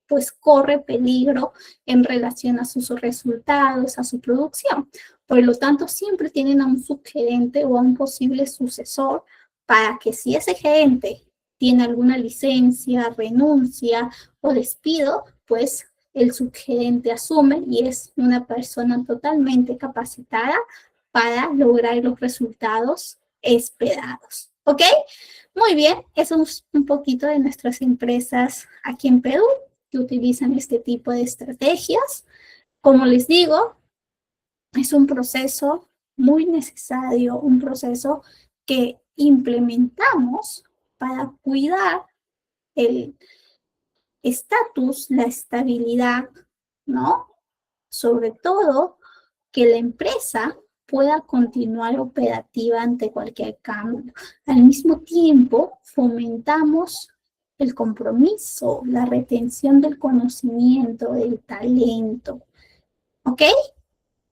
pues corre peligro en relación a sus resultados, a su producción. Por lo tanto, siempre tienen a un subgerente o a un posible sucesor para que si ese gerente tiene alguna licencia, renuncia o despido, pues el subgerente asume y es una persona totalmente capacitada para lograr los resultados esperados. ¿Ok? Muy bien, eso es un poquito de nuestras empresas aquí en Perú que utilizan este tipo de estrategias. Como les digo, es un proceso muy necesario, un proceso que implementamos para cuidar el estatus, la estabilidad, ¿no? Sobre todo que la empresa pueda continuar operativa ante cualquier cambio. Al mismo tiempo, fomentamos el compromiso, la retención del conocimiento, del talento, ¿ok?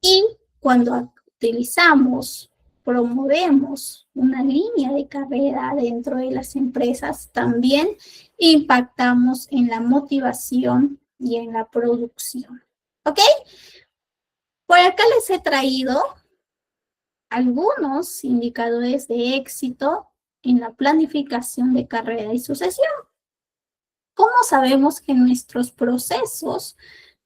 Y cuando utilizamos, promovemos una línea de carrera dentro de las empresas, también impactamos en la motivación y en la producción. ¿Ok? Por acá les he traído algunos indicadores de éxito en la planificación de carrera y sucesión. ¿Cómo sabemos que nuestros procesos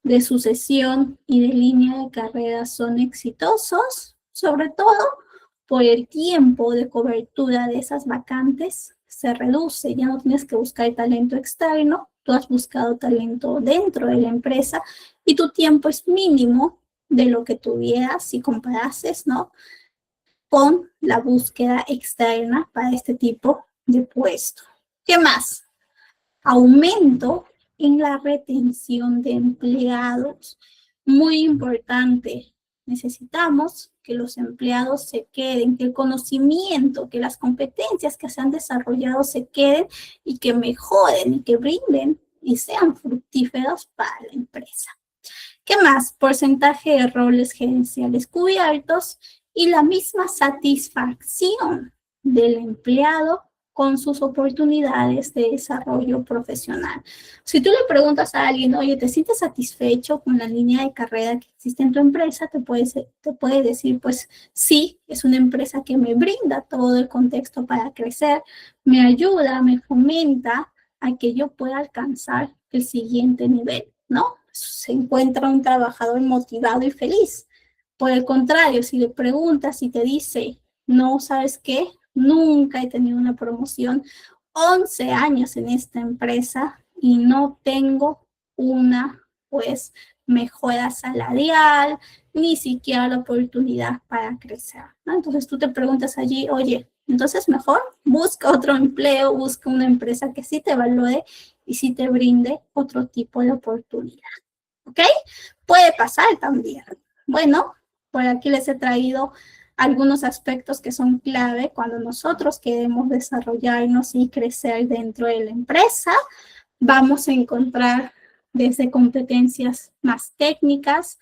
de sucesión y de línea de carrera son exitosos? Sobre todo por el tiempo de cobertura de esas vacantes se reduce. Ya no tienes que buscar talento externo, tú has buscado talento dentro de la empresa y tu tiempo es mínimo de lo que tuvieras si comparases, ¿no?, con la búsqueda externa para este tipo de puesto. ¿Qué más? Aumento en la retención de empleados. Muy importante. Necesitamos que los empleados se queden, que el conocimiento, que las competencias que se han desarrollado se queden y que mejoren y que brinden y sean fructíferos para la empresa. ¿Qué más? Porcentaje de roles gerenciales cubiertos y la misma satisfacción del empleado con sus oportunidades de desarrollo profesional. Si tú le preguntas a alguien, oye, ¿te sientes satisfecho con la línea de carrera que existe en tu empresa? Te puede decir, pues sí, es una empresa que me brinda todo el contexto para crecer, me ayuda, me fomenta a que yo pueda alcanzar el siguiente nivel, ¿no? Se encuentra un trabajador motivado y feliz. Por el contrario, si le preguntas y te dice, no, ¿sabes qué? Nunca he tenido una promoción, 11 años en esta empresa y no tengo una, pues, mejora salarial, ni siquiera la oportunidad para crecer, ¿no? Entonces tú te preguntas allí, oye, entonces mejor busca otro empleo, busca una empresa que sí te valore y sí te brinde otro tipo de oportunidad, ¿ok? Puede pasar también. Bueno, por aquí les he traído algunos aspectos que son clave cuando nosotros queremos desarrollarnos y crecer dentro de la empresa. Vamos a encontrar desde competencias más técnicas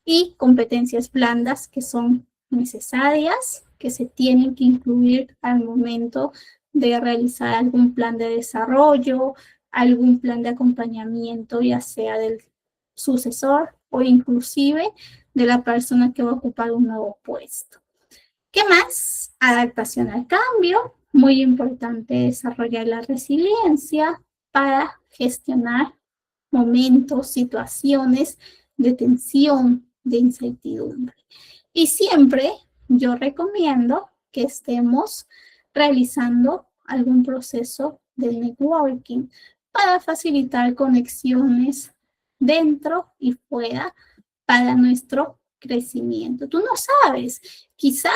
y competencias blandas que son necesarias, que se tienen que incluir al momento de realizar algún plan de desarrollo, algún plan de acompañamiento, ya sea del sucesor o inclusive de la persona que va a ocupar un nuevo puesto. ¿Qué más? Adaptación al cambio. Muy importante desarrollar la resiliencia para gestionar momentos, situaciones de tensión, de incertidumbre. Y siempre yo recomiendo que estemos realizando algún proceso de networking para facilitar conexiones dentro y fuera para nuestro crecimiento. Tú no sabes, quizá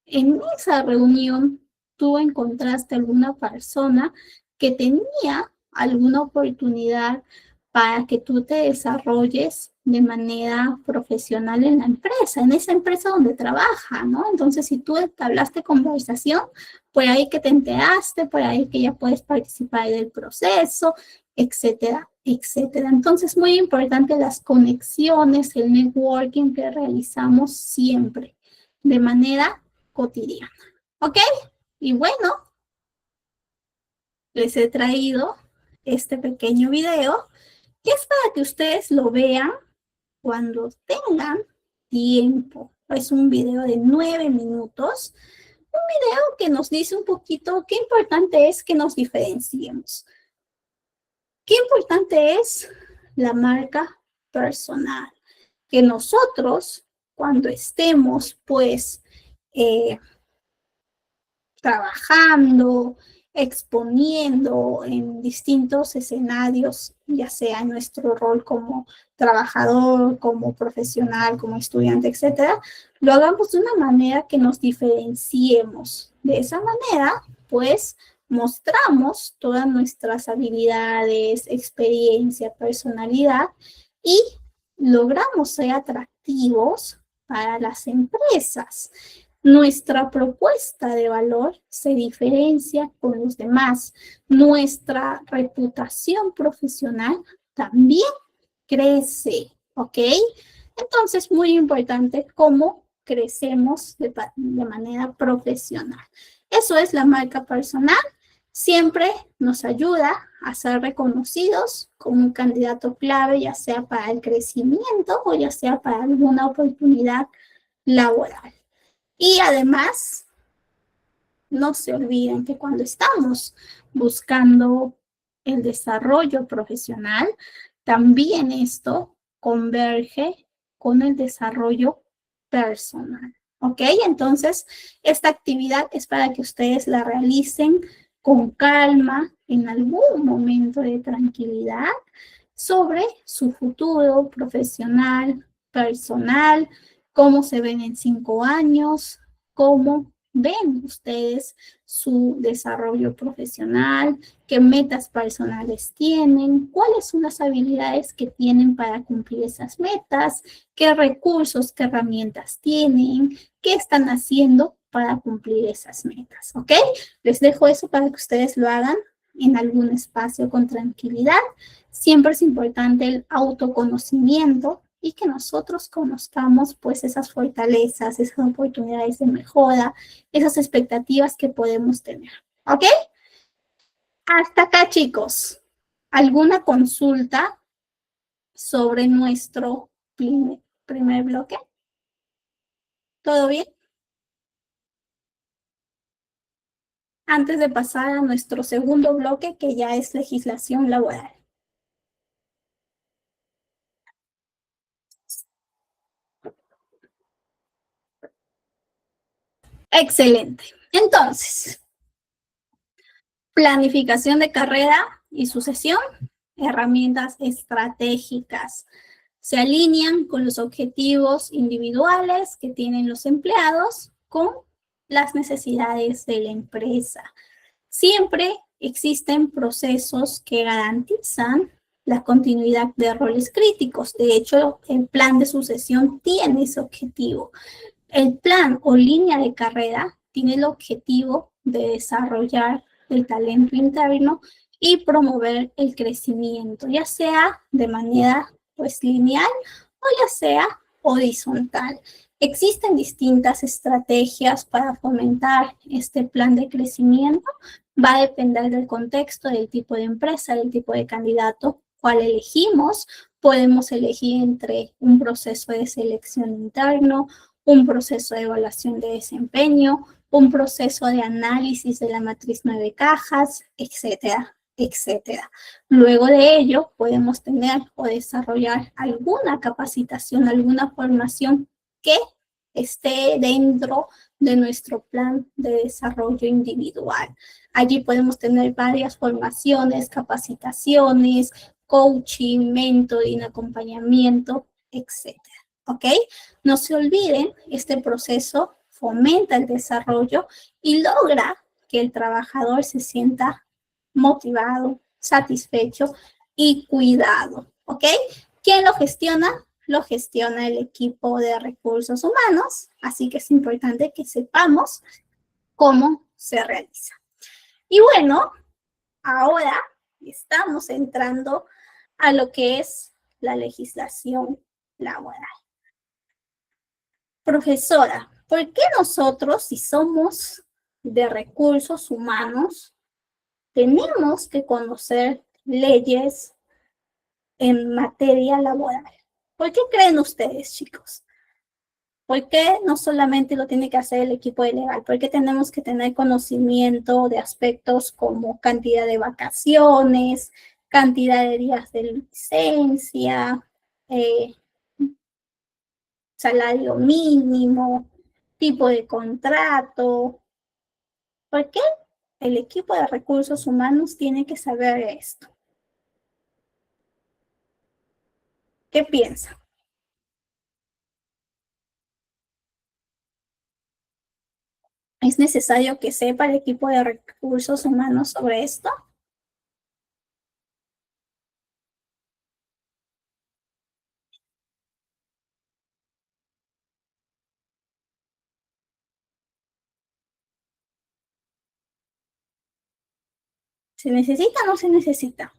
en esa reunión tú encontraste alguna persona que tenía alguna oportunidad para que tú te desarrolles de manera profesional en la empresa, en esa empresa donde trabaja, ¿no? Entonces, si tú hablaste conversación, por ahí que te enteraste, por ahí que ya puedes participar del proceso, etcétera, etcétera. Entonces, muy importante las conexiones, el networking que realizamos siempre, de manera cotidiana, ¿ok? Y bueno, les he traído este pequeño video Es para que ustedes lo vean cuando tengan tiempo. Es un video de 9 minutos, un video que nos dice un poquito qué importante es que nos diferenciemos. Qué importante es la marca personal. Que nosotros, cuando estemos, pues, trabajando, exponiendo en distintos escenarios, ya sea en nuestro rol como trabajador, como profesional, como estudiante, etcétera, lo hagamos de una manera que nos diferenciemos. De esa manera, pues, mostramos todas nuestras habilidades, experiencia, personalidad y logramos ser atractivos para las empresas. Nuestra propuesta de valor se diferencia con los demás. Nuestra reputación profesional también crece, ¿ok? Entonces, muy importante cómo crecemos de manera profesional. Eso es la marca personal. Siempre nos ayuda a ser reconocidos como un candidato clave, ya sea para el crecimiento o ya sea para alguna oportunidad laboral. Y además, no se olviden que cuando estamos buscando el desarrollo profesional, también esto converge con el desarrollo personal. ¿Ok? Entonces, esta actividad es para que ustedes la realicen con calma, en algún momento de tranquilidad, sobre su futuro profesional, personal, cómo se ven en 5 años, cómo ven ustedes su desarrollo profesional, qué metas personales tienen, cuáles son las habilidades que tienen para cumplir esas metas, qué recursos, qué herramientas tienen, qué están haciendo para cumplir esas metas, ¿ok? Les dejo eso para que ustedes lo hagan en algún espacio con tranquilidad. Siempre es importante el autoconocimiento y que nosotros conozcamos pues esas fortalezas, esas oportunidades de mejora, esas expectativas que podemos tener. ¿Ok? Hasta acá, chicos. ¿Alguna consulta sobre nuestro primer bloque? ¿Todo bien? Antes de pasar a nuestro segundo bloque, que ya es legislación laboral. Excelente. Entonces, planificación de carrera y sucesión, herramientas estratégicas. Se alinean con los objetivos individuales que tienen los empleados con las necesidades de la empresa. Siempre existen procesos que garantizan la continuidad de roles críticos. De hecho, el plan de sucesión tiene ese objetivo. El plan o línea de carrera tiene el objetivo de desarrollar el talento interno y promover el crecimiento, ya sea de manera pues lineal o ya sea horizontal. Existen distintas estrategias para fomentar este plan de crecimiento. Va a depender del contexto, del tipo de empresa, del tipo de candidato, cuál elegimos. Podemos elegir entre un proceso de selección interno, un proceso de evaluación de desempeño, un proceso de análisis de la matriz 9 cajas, etcétera, etcétera. Luego de ello, podemos tener o desarrollar alguna capacitación, alguna formación que esté dentro de nuestro plan de desarrollo individual. Allí podemos tener varias formaciones, capacitaciones, coaching, mentoring, acompañamiento, etcétera. ¿Ok? No se olviden, este proceso fomenta el desarrollo y logra que el trabajador se sienta motivado, satisfecho y cuidado. ¿Ok? ¿Quién lo gestiona? Lo gestiona el equipo de recursos humanos, así que es importante que sepamos cómo se realiza. Y bueno, ahora estamos entrando a lo que es la legislación laboral. Profesora, ¿por qué nosotros, si somos de recursos humanos, tenemos que conocer leyes, en materia laboral. ¿Por qué creen ustedes, chicos? ¿Por qué no solamente lo tiene que hacer el equipo de legal? ¿Por qué tenemos que tener conocimiento de aspectos como cantidad de vacaciones, cantidad de días de licencia, eh, salario mínimo, tipo de contrato? ¿Por qué el equipo de recursos humanos tiene que saber esto? ¿Qué piensan? ¿Es necesario que sepa el equipo de recursos humanos sobre esto? ¿Se necesita o no se necesita?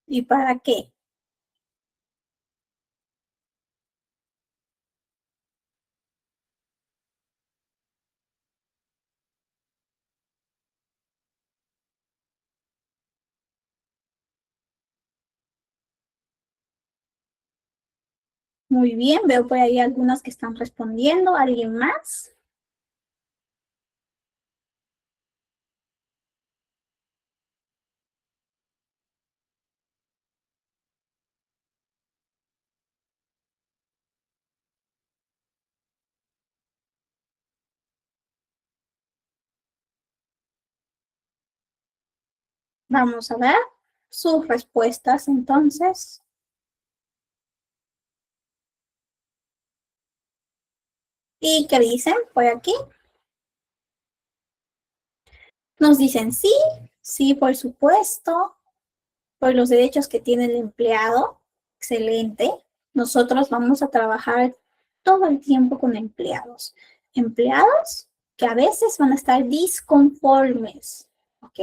¿Y para qué? Muy bien, veo por ahí algunas que están respondiendo. ¿Alguien más? Vamos a ver sus respuestas entonces. ¿Y qué dicen por aquí? Nos dicen sí, sí, por supuesto, por los derechos que tiene el empleado. Excelente. Nosotros vamos a trabajar todo el tiempo con empleados. Empleados que a veces van a estar disconformes, ¿ok?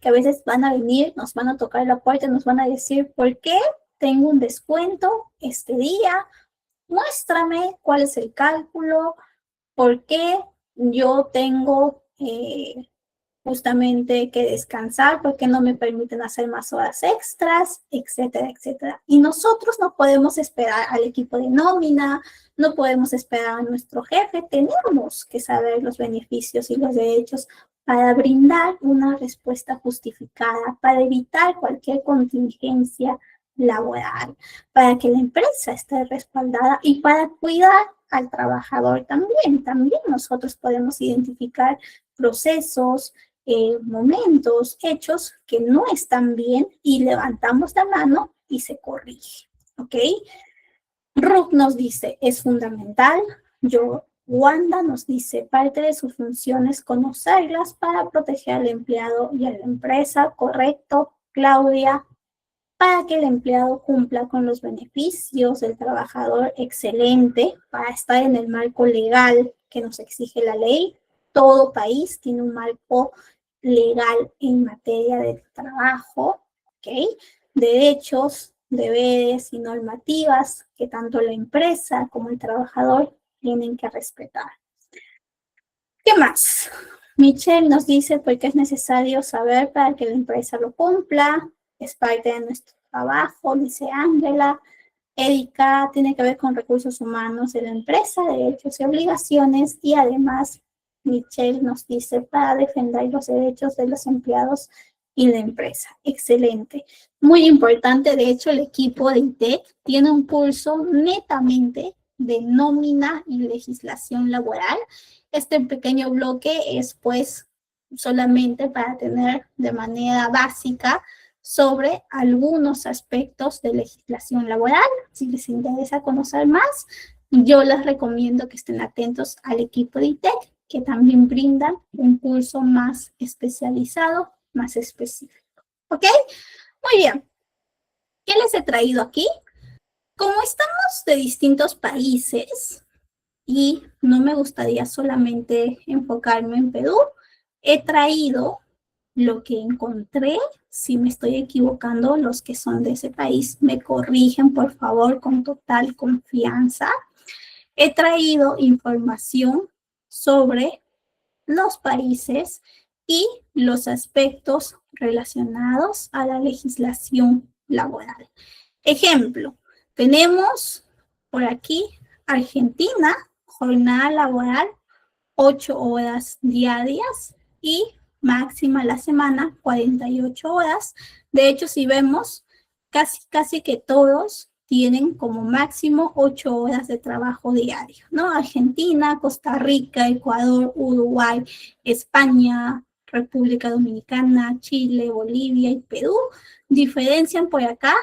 Que a veces van a venir, nos van a tocar la puerta y nos van a decir, ¿por qué tengo un descuento este día? Muéstrame cuál es el cálculo, por qué yo tengo justamente que descansar, porque no me permiten hacer más horas extras, etcétera, etcétera. Y nosotros no podemos esperar al equipo de nómina, no podemos esperar a nuestro jefe, tenemos que saber los beneficios y los derechos para brindar una respuesta justificada, para evitar cualquier contingencia laboral, para que la empresa esté respaldada y para cuidar al trabajador también. También nosotros podemos identificar procesos, momentos, hechos que no están bien y levantamos la mano y se corrige, ¿ok? Ruth nos dice, es fundamental. Wanda nos dice, parte de su función es conocerlas para proteger al empleado y a la empresa, correcto. Claudia, para que el empleado cumpla con los beneficios del trabajador, excelente, para estar en el marco legal que nos exige la ley. Todo país tiene un marco legal en materia de trabajo, ¿ok? Derechos, deberes y normativas que tanto la empresa como el trabajador tienen que respetar. ¿Qué más? Michelle nos dice por qué es necesario saber para que la empresa lo cumpla, es parte de nuestro trabajo, dice Ángela. Erika tiene que ver con recursos humanos de la empresa, derechos y obligaciones, y además Michelle nos dice para defender los derechos de los empleados y la empresa. Excelente. Muy importante, de hecho, el equipo de ITEC tiene un curso netamente de nómina y legislación laboral. Este pequeño bloque es pues solamente para tener de manera básica sobre algunos aspectos de legislación laboral. Si les interesa conocer más, yo les recomiendo que estén atentos al equipo de ITEC, que también brindan un curso más especializado, más específico. ¿Ok? Muy bien. ¿Qué les he traído aquí? Como estamos de distintos países y no me gustaría solamente enfocarme en Perú, he traído lo que encontré. Si me estoy equivocando, los que son de ese país me corrigen, por favor, con total confianza. He traído información sobre los países y los aspectos relacionados a la legislación laboral. Ejemplo, tenemos por aquí Argentina, jornada laboral 8 horas diarias y máxima la semana 48 horas. De hecho, si vemos, casi que todos tienen como máximo 8 horas de trabajo diario, ¿no? Argentina, Costa Rica, Ecuador, Uruguay, España, República Dominicana, Chile, Bolivia y Perú diferencian por acá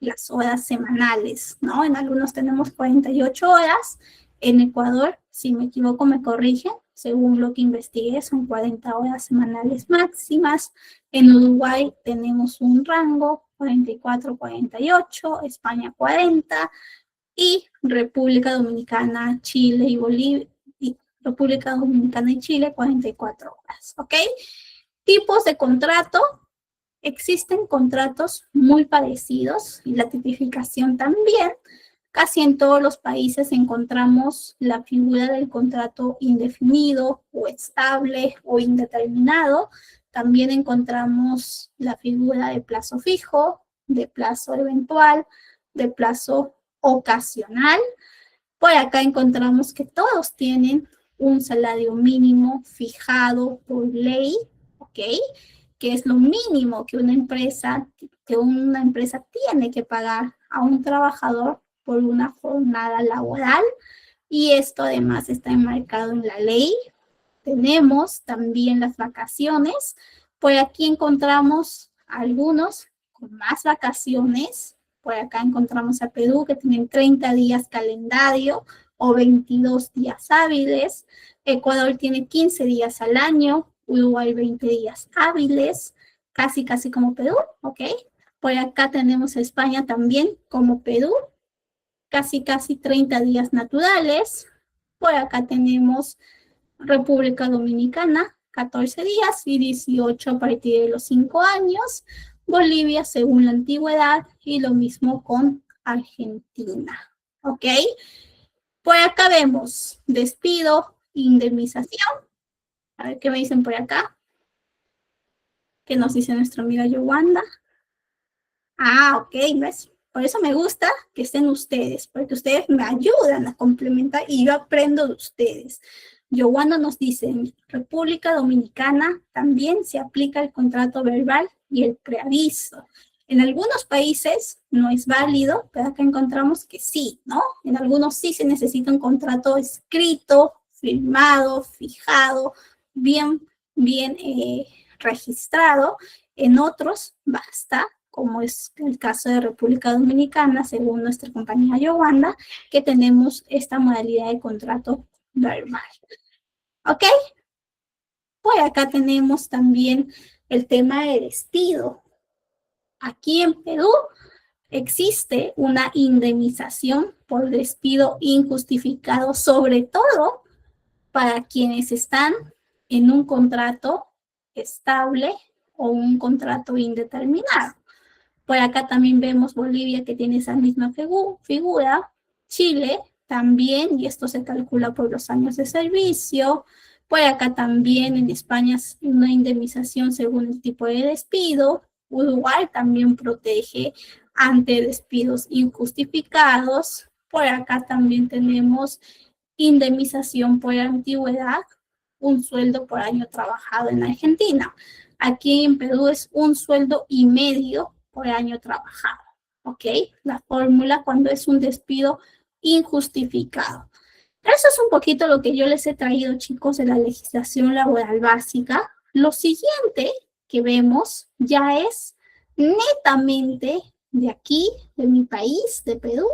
las horas semanales, ¿no? En algunos tenemos 48 horas, en Ecuador, si me equivoco, me corrigen, según lo que investigué, son 40 horas semanales máximas. En Uruguay tenemos un rango, 44, 48, España 40, y República Dominicana, Chile y Bolivia, y República Dominicana y Chile, 44 horas, ¿ok? Tipos de contrato. Existen contratos muy parecidos y la tipificación también. Casi en todos los países encontramos la figura del contrato indefinido o estable o indeterminado. También encontramos la figura de plazo fijo, de plazo eventual, de plazo ocasional. Por acá encontramos que todos tienen un salario mínimo fijado por ley, ¿ok? Que es lo mínimo que una empresa tiene que pagar a un trabajador por una jornada laboral, y esto además está enmarcado en la ley. Tenemos también las vacaciones. Por aquí encontramos algunos con más vacaciones. Por acá encontramos a Perú, que tienen 30 días calendario o 22 días hábiles. Ecuador tiene 15 días al año. Uruguay 20 días hábiles, casi como Perú, ¿ok? Por acá tenemos a España también como Perú, casi 30 días naturales. Por acá tenemos República Dominicana, 14 días y 18 a partir de los 5 años. Bolivia según la antigüedad y lo mismo con Argentina, ¿ok? Por acá vemos despido, indemnización. A ver qué me dicen por acá. ¿Qué nos dice nuestra amiga Yowanda? Ah, ok, ¿ves? Por eso me gusta que estén ustedes, porque ustedes me ayudan a complementar y yo aprendo de ustedes. Yowanda nos dice, en República Dominicana también se aplica el contrato verbal y el preaviso. En algunos países no es válido, pero acá encontramos que sí, ¿no? En algunos sí se necesita un contrato escrito, firmado, fijado, bien registrado. En otros basta, como es el caso de República Dominicana, según nuestra compañera Yowanda, que tenemos esta modalidad de contrato verbal. ¿Ok? Pues acá tenemos también el tema de despido. Aquí en Perú existe una indemnización por despido injustificado, sobre todo para quienes están en un contrato estable o un contrato indeterminado. Por acá también vemos Bolivia, que tiene esa misma figura, Chile también, y esto se calcula por los años de servicio. Por acá también en España es una indemnización según el tipo de despido. Uruguay también protege ante despidos injustificados. Por acá también tenemos indemnización por antigüedad, un sueldo por año trabajado en Argentina. Aquí en Perú es 1,5 sueldos por año trabajado, ¿ok? La fórmula cuando es un despido injustificado. Eso es un poquito lo que yo les he traído, chicos, de la legislación laboral básica. Lo siguiente que vemos ya es netamente de aquí, de mi país, de Perú.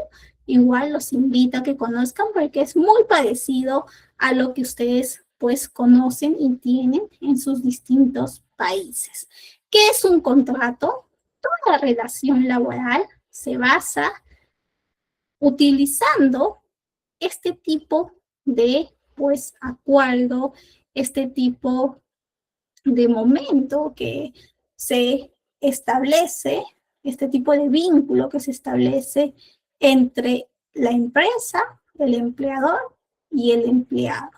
Igual los invito a que conozcan porque es muy parecido a lo que ustedes pues conocen y tienen en sus distintos países. ¿Qué es un contrato? Toda relación laboral se basa utilizando este tipo de pues acuerdo, este tipo de momento que se establece, este tipo de vínculo que se establece entre la empresa, el empleador y el empleado.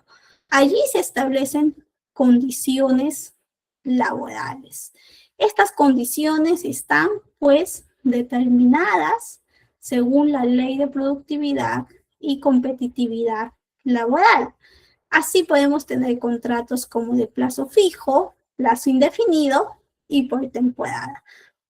Allí se establecen condiciones laborales. Estas condiciones están, pues, determinadas según la Ley de Productividad y Competitividad Laboral. Así podemos tener contratos como de plazo fijo, plazo indefinido y por temporada.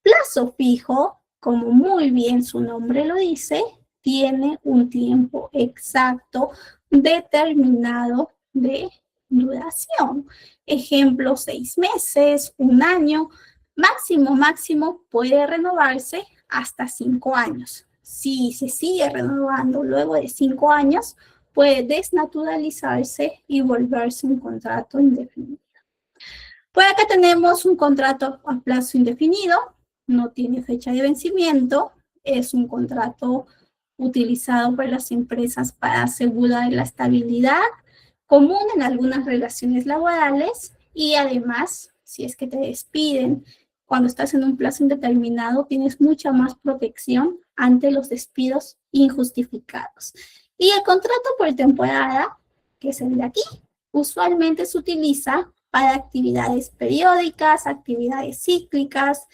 Plazo fijo, como muy bien su nombre lo dice, tiene un tiempo exacto determinado de duración. Ejemplo, 6 meses, 1 año, máximo puede renovarse hasta 5 años. Si se sigue renovando luego de 5 años, puede desnaturalizarse y volverse un contrato indefinido. Por acá tenemos un contrato a plazo indefinido, no tiene fecha de vencimiento, es un contrato utilizado por las empresas para asegurar la estabilidad común en algunas relaciones laborales y además, si es que te despiden cuando estás en un plazo indeterminado, tienes mucha más protección ante los despidos injustificados. Y el contrato por temporada, que es el de aquí, usualmente se utiliza para actividades periódicas, actividades cíclicas,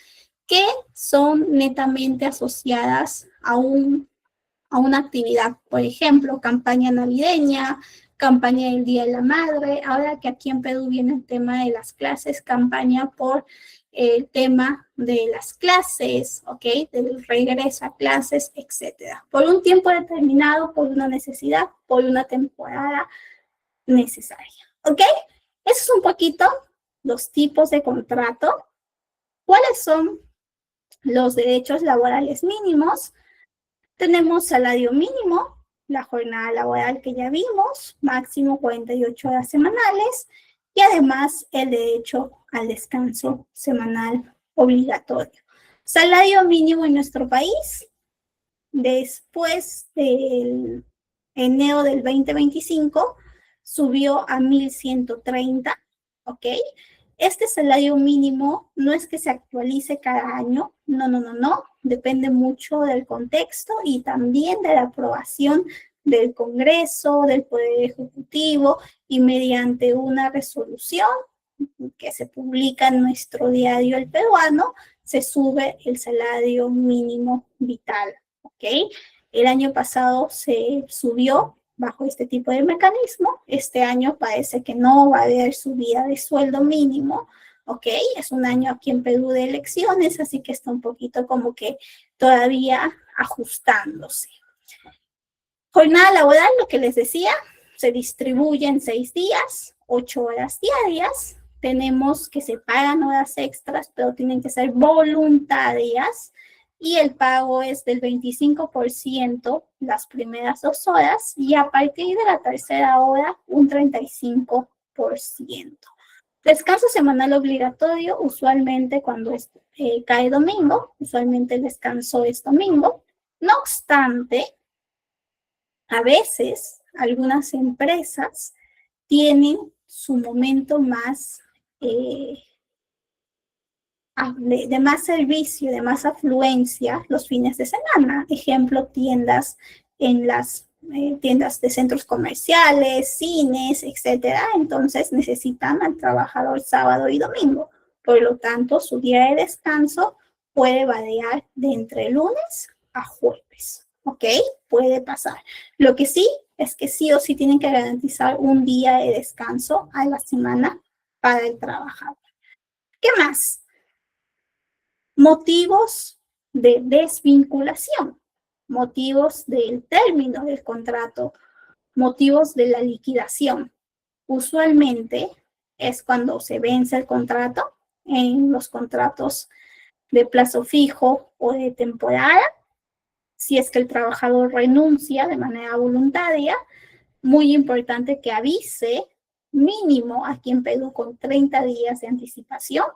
que son netamente asociadas a una actividad, por ejemplo, campaña navideña, campaña del Día de la Madre, ahora que aquí en Perú viene el tema de las clases, campaña por el tema de las clases, ¿ok? Del regreso a clases, etcétera. Por un tiempo determinado, por una necesidad, por una temporada necesaria, ¿ok? Esos son un poquito los tipos de contrato. ¿Cuáles son los derechos laborales mínimos? Tenemos salario mínimo, la jornada laboral que ya vimos, máximo 48 horas semanales, y además el derecho al descanso semanal obligatorio. Salario mínimo en nuestro país, después del enero del 2025, subió a 1.130, ¿ok? Este salario mínimo no es que se actualice cada año, no, depende mucho del contexto y también de la aprobación del Congreso, del Poder Ejecutivo y mediante una resolución que se publica en nuestro diario El Peruano, se sube el salario mínimo vital, ¿ok? El año pasado se subió bajo este tipo de mecanismo. Este año parece que no va a haber subida de sueldo mínimo, ¿ok? Es un año aquí en Perú de elecciones, así que está un poquito como que todavía ajustándose. Jornada laboral, lo que les decía, se distribuye en 6 días, 8 horas diarias. Tenemos que se pagan horas extras, pero tienen que ser voluntarias. Y el pago es del 25% las primeras 2 horas y a partir de la tercera hora un 35%. Descanso semanal obligatorio, usualmente cuando cae domingo, usualmente el descanso es domingo. No obstante, a veces algunas empresas tienen su momento más de más servicio, de más afluencia los fines de semana. Ejemplo, tiendas en las tiendas de centros comerciales, cines, etcétera. Entonces necesitan al trabajador sábado y domingo. Por lo tanto, su día de descanso puede variar de entre lunes a jueves. ¿Ok? Puede pasar. Lo que sí es que sí o sí tienen que garantizar un día de descanso a la semana para el trabajador. ¿Qué más? Motivos de desvinculación, motivos del término del contrato, motivos de la liquidación. Usualmente es cuando se vence el contrato en los contratos de plazo fijo o de temporada. Si es que el trabajador renuncia de manera voluntaria, muy importante que avise mínimo aquí en Perú con 30 días de anticipación.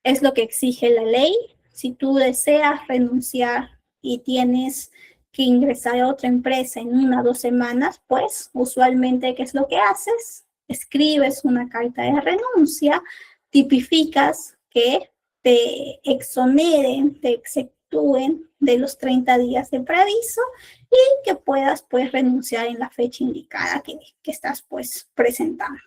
Es lo que exige la ley. Si tú deseas renunciar y tienes que ingresar a otra empresa en 1 o 2 semanas, pues usualmente, ¿qué es lo que haces? Escribes una carta de renuncia, tipificas que te exoneren, te exceptúen de los 30 días de preaviso y que puedas pues renunciar en la fecha indicada que estás pues presentando.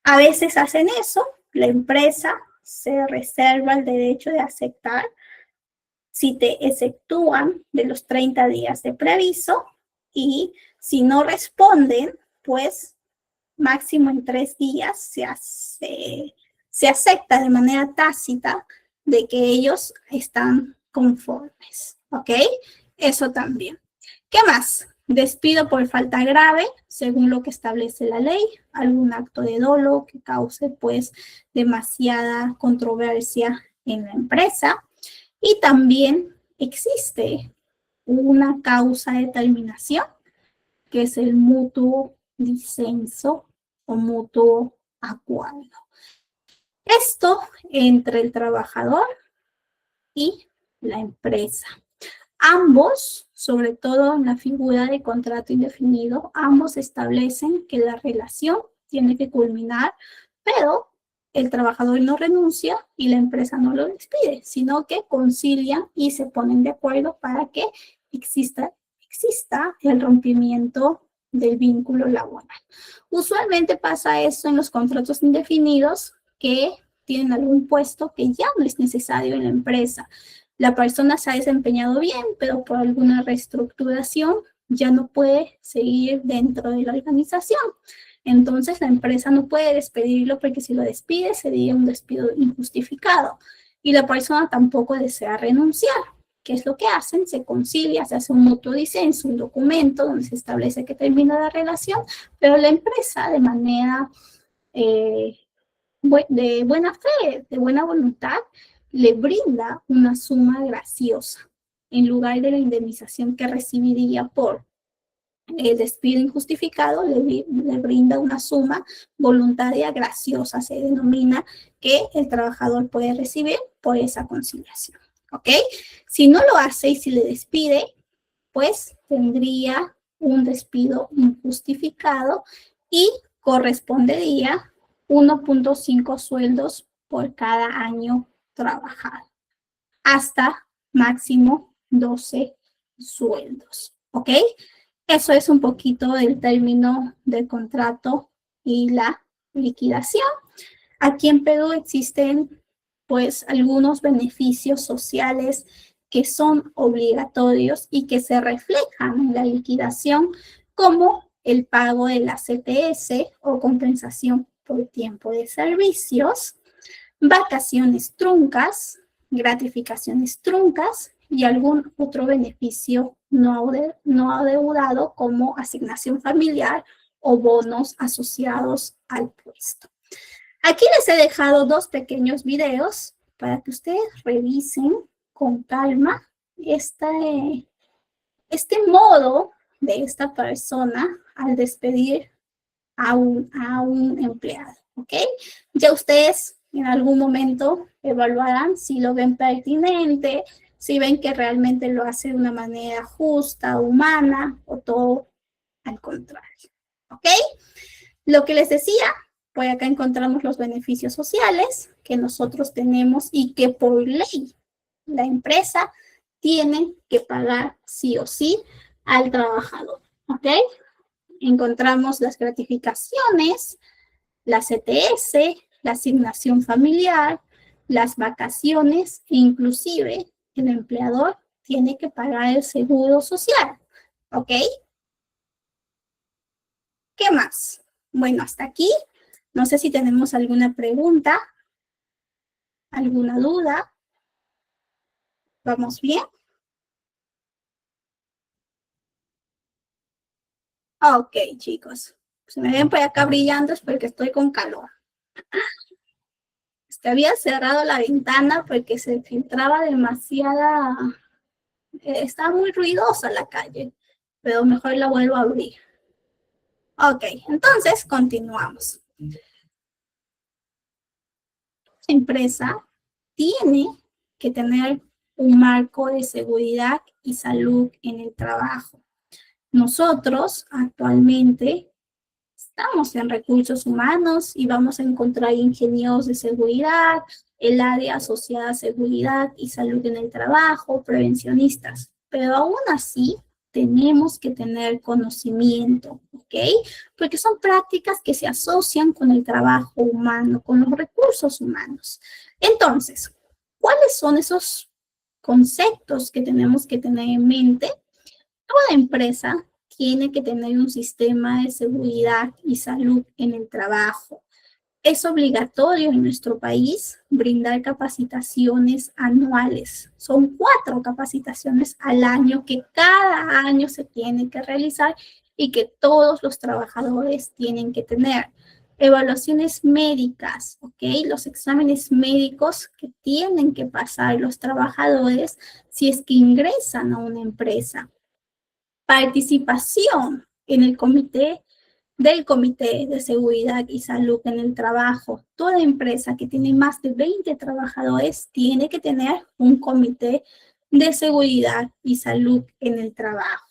A veces hacen eso, la empresa se reserva el derecho de aceptar si te exceptúan de los 30 días de preaviso y si no responden, pues máximo en 3 días se acepta de manera tácita de que ellos están conformes, ¿ok? Eso también. ¿Qué más? Despido por falta grave, según lo que establece la ley, algún acto de dolo que cause pues demasiada controversia en la empresa. Y también existe una causa de terminación, que es el mutuo disenso o mutuo acuerdo. Esto entre el trabajador y la empresa. Ambos, sobre todo en la figura de contrato indefinido, ambos establecen que la relación tiene que culminar, pero el trabajador no renuncia y la empresa no lo despide, sino que concilian y se ponen de acuerdo para que exista el rompimiento del vínculo laboral. Usualmente pasa eso en los contratos indefinidos que tienen algún puesto que ya no es necesario en la empresa. La persona se ha desempeñado bien, pero por alguna reestructuración ya no puede seguir dentro de la organización. Entonces la empresa no puede despedirlo porque si lo despide sería un despido injustificado y la persona tampoco desea renunciar. ¿Qué es lo que hacen? Se concilia, se hace un mutuo disenso, un documento donde se establece que termina la relación, pero la empresa de manera de buena fe, de buena voluntad, le brinda una suma graciosa en lugar de la indemnización que recibiría por el despido injustificado, le brinda una suma voluntaria graciosa, se denomina, que el trabajador puede recibir por esa conciliación, ¿ok? Si no lo hace y si le despide, pues tendría un despido injustificado y correspondería 1.5 sueldos por cada año trabajado, hasta máximo 12 sueldos, ¿ok? Eso es un poquito del término del contrato y la liquidación. Aquí en Perú existen pues algunos beneficios sociales que son obligatorios y que se reflejan en la liquidación, como el pago de la CTS o compensación por tiempo de servicios, vacaciones truncas, gratificaciones truncas y algún otro beneficio no adeudado como asignación familiar o bonos asociados al puesto. Aquí les he dejado 2 pequeños videos para que ustedes revisen con calma este modo de esta persona al despedir a un empleado, ¿ok? Ya ustedes en algún momento evaluarán si lo ven pertinente, si ven que realmente lo hace de una manera justa, humana, o todo al contrario, ¿ok? Lo que les decía, pues acá encontramos los beneficios sociales que nosotros tenemos y que por ley la empresa tiene que pagar sí o sí al trabajador, ¿ok? Encontramos las gratificaciones, la CTS, la asignación familiar, las vacaciones e inclusive el empleador tiene que pagar el seguro social, ¿ok? ¿Qué más? Bueno, hasta aquí. No sé si tenemos alguna pregunta, alguna duda. ¿Vamos bien? Ok, chicos. Si me ven por acá brillando es porque estoy con calor. Había cerrado la ventana porque se filtraba demasiada... estaba muy ruidosa la calle, pero mejor la vuelvo a abrir. Ok, entonces continuamos. La empresa tiene que tener un marco de seguridad y salud en el trabajo. Nosotros actualmente estamos en recursos humanos y vamos a encontrar ingenieros de seguridad, el área asociada a seguridad y salud en el trabajo, prevencionistas. Pero aún así tenemos que tener conocimiento, ¿ok? ¿ok? Porque son prácticas que se asocian con el trabajo humano, con los recursos humanos. Entonces, ¿cuáles son esos conceptos que tenemos que tener en mente? Toda empresa tiene que tener un sistema de seguridad y salud en el trabajo. Es obligatorio en nuestro país brindar capacitaciones anuales. Son 4 capacitaciones al año que cada año se tiene que realizar y que todos los trabajadores tienen que tener. Evaluaciones médicas, ¿ok? Los exámenes médicos que tienen que pasar los trabajadores si es que ingresan a una empresa. Participación en el Comité de Seguridad y Salud en el Trabajo. Toda empresa que tiene más de 20 trabajadores tiene que tener un comité de seguridad y salud en el trabajo.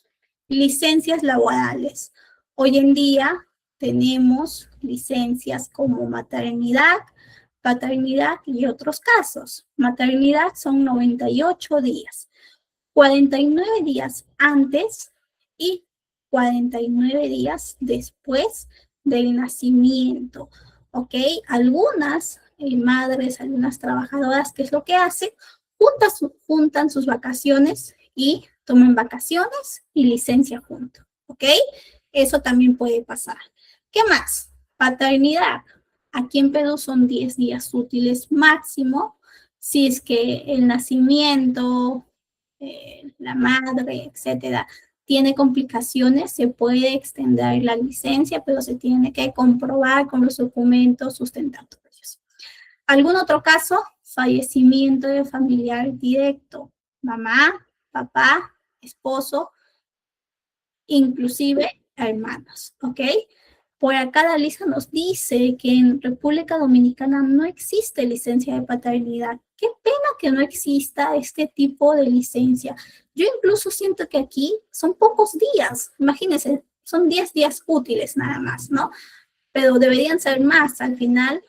Licencias laborales. Hoy en día tenemos licencias como maternidad, paternidad y otros casos. Maternidad son 98 días, 49 días antes y 49 días después del nacimiento, ¿ok? Algunas madres, algunas trabajadoras, ¿qué es lo que hacen? Juntan sus vacaciones y toman vacaciones y licencia junto, ¿ok? Eso también puede pasar. ¿Qué más? Paternidad. Aquí en Perú son 10 días útiles máximo. Si es que el nacimiento, la madre, etcétera, tiene complicaciones, se puede extender la licencia, pero se tiene que comprobar con los documentos sustentatorios. ¿Algún otro caso? Fallecimiento de familiar directo, mamá, papá, esposo, inclusive hermanos, ¿ok? Por acá la lista nos dice que en República Dominicana no existe licencia de paternidad. Qué pena que no exista este tipo de licencia. Yo incluso siento que aquí son pocos días. Imagínense, son 10 días útiles nada más, ¿no? Pero deberían ser más. Al final,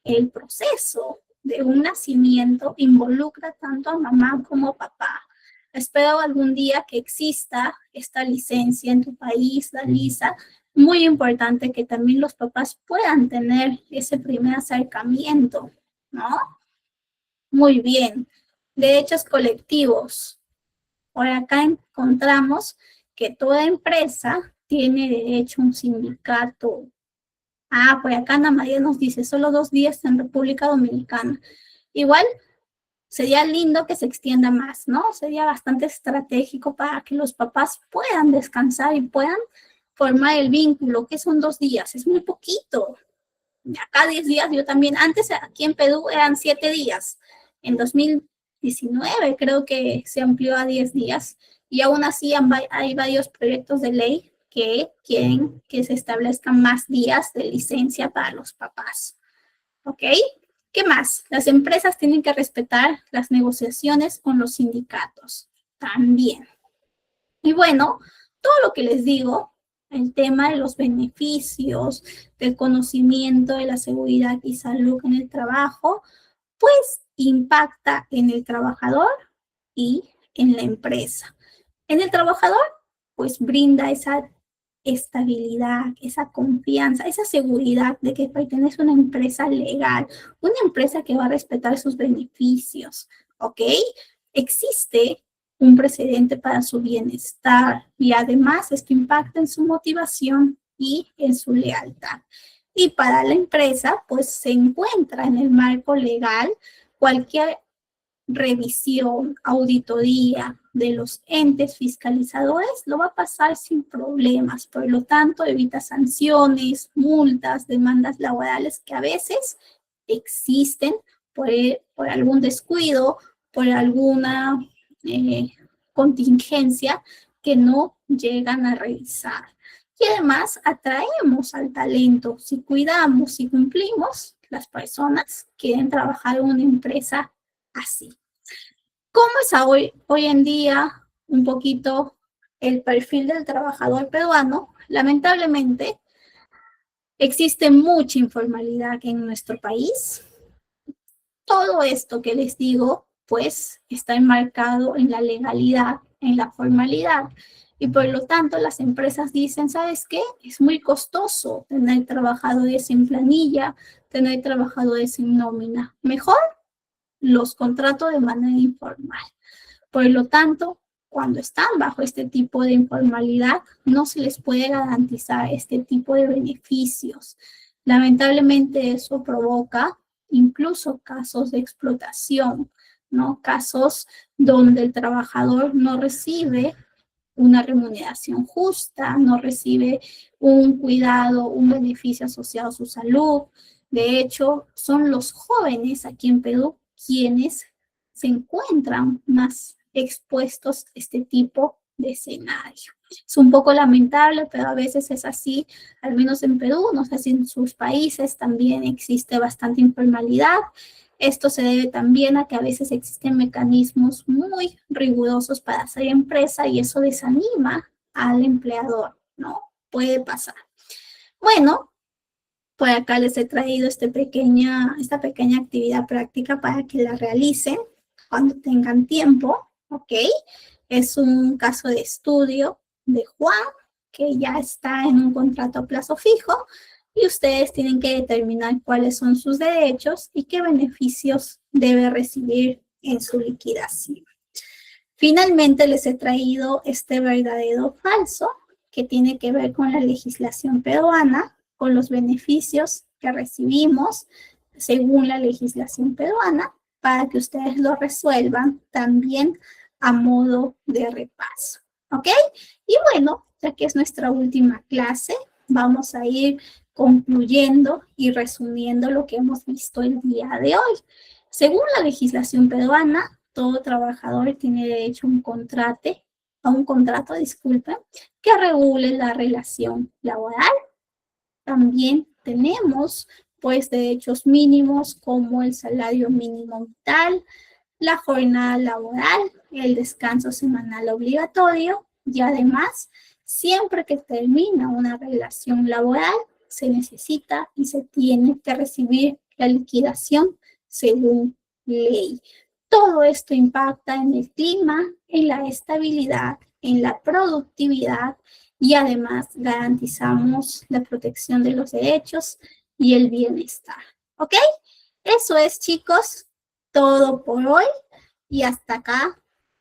el proceso de un nacimiento involucra tanto a mamá como a papá. Espero algún día que exista esta licencia en tu país, Dalisa. Muy importante que también los papás puedan tener ese primer acercamiento, ¿no? Muy bien. Derechos colectivos. Por acá encontramos que toda empresa tiene derecho a un sindicato. Por acá Ana María nos dice, solo 2 días en República Dominicana. Igual sería lindo que se extienda más, ¿no? Sería bastante estratégico para que los papás puedan descansar y puedan formar el vínculo, que son 2 días, es muy poquito. Acá 10 días, yo también, antes aquí en Perú eran 7 días. En 2019 creo que se amplió a 10 días y aún así hay varios proyectos de ley que quieren que se establezcan más días de licencia para los papás. ¿Ok? ¿Qué más? Las empresas tienen que respetar las negociaciones con los sindicatos también. Y bueno, todo lo que les digo, el tema de los beneficios, del conocimiento de la seguridad y salud en el trabajo, pues impacta en el trabajador y en la empresa. En el trabajador, pues brinda esa estabilidad, esa confianza, esa seguridad de que pertenece a una empresa legal, una empresa que va a respetar sus beneficios, ¿ok? Existe un precedente para su bienestar y además esto impacta en su motivación y en su lealtad. Y para la empresa, pues se encuentra en el marco legal cualquier revisión, auditoría de los entes fiscalizadores, lo va a pasar sin problemas. Por lo tanto, evita sanciones, multas, demandas laborales que a veces existen por algún descuido, por alguna contingencia que no llegan a revisar. Y además atraemos al talento. Si cuidamos, si cumplimos, las personas quieren trabajar en una empresa así. ¿Cómo es hoy en día un poquito el perfil del trabajador peruano? Lamentablemente, existe mucha informalidad en nuestro país. Todo esto que les digo, pues, está enmarcado en la legalidad, en la formalidad. Y por lo tanto, las empresas dicen, ¿sabes qué? Es muy costoso tener trabajadores en planilla, tener trabajadores en nómina. Mejor los contrato de manera informal. Por lo tanto, cuando están bajo este tipo de informalidad, no se les puede garantizar este tipo de beneficios. Lamentablemente, eso provoca incluso casos de explotación, ¿no? Casos donde el trabajador no recibe una remuneración justa, no recibe un cuidado, un beneficio asociado a su salud. De hecho, son los jóvenes aquí en Perú quienes se encuentran más expuestos a este tipo de escenario. Es un poco lamentable, pero a veces es así, al menos en Perú, no sé si en sus países también existe bastante informalidad. Esto se debe también a que a veces existen mecanismos muy rigurosos para hacer empresa y eso desanima al empleador, ¿no? Puede pasar. Bueno, por acá les he traído esta pequeña actividad práctica para que la realicen cuando tengan tiempo, ¿ok? Es un caso de estudio de Juan, que ya está en un contrato a plazo fijo, y ustedes tienen que determinar cuáles son sus derechos y qué beneficios debe recibir en su liquidación. Finalmente les he traído este verdadero o falso, que tiene que ver con la legislación peruana, con los beneficios que recibimos según la legislación peruana, para que ustedes lo resuelvan también a modo de repaso, ¿ok? Y bueno, ya que es nuestra última clase, vamos a ir concluyendo y resumiendo lo que hemos visto el día de hoy. Según la legislación peruana, todo trabajador tiene derecho a un contrato, que regule la relación laboral. También tenemos, pues, derechos mínimos como el salario mínimo vital, la jornada laboral, el descanso semanal obligatorio y además, siempre que termina una relación laboral, se necesita y se tiene que recibir la liquidación según ley. Todo esto impacta en el clima, en la estabilidad, en la productividad y además garantizamos la protección de los derechos y el bienestar. ¿Ok? Eso es, chicos, todo por hoy y hasta acá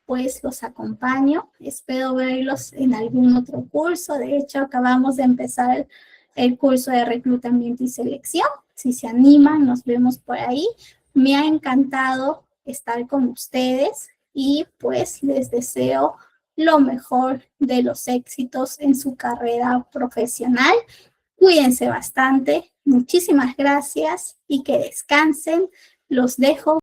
pues los acompaño. Espero verlos en algún otro curso. De hecho, acabamos de empezar el curso de reclutamiento y selección. Si se animan, nos vemos por ahí. Me ha encantado estar con ustedes y pues les deseo lo mejor de los éxitos en su carrera profesional. Cuídense bastante. Muchísimas gracias y que descansen. Los dejo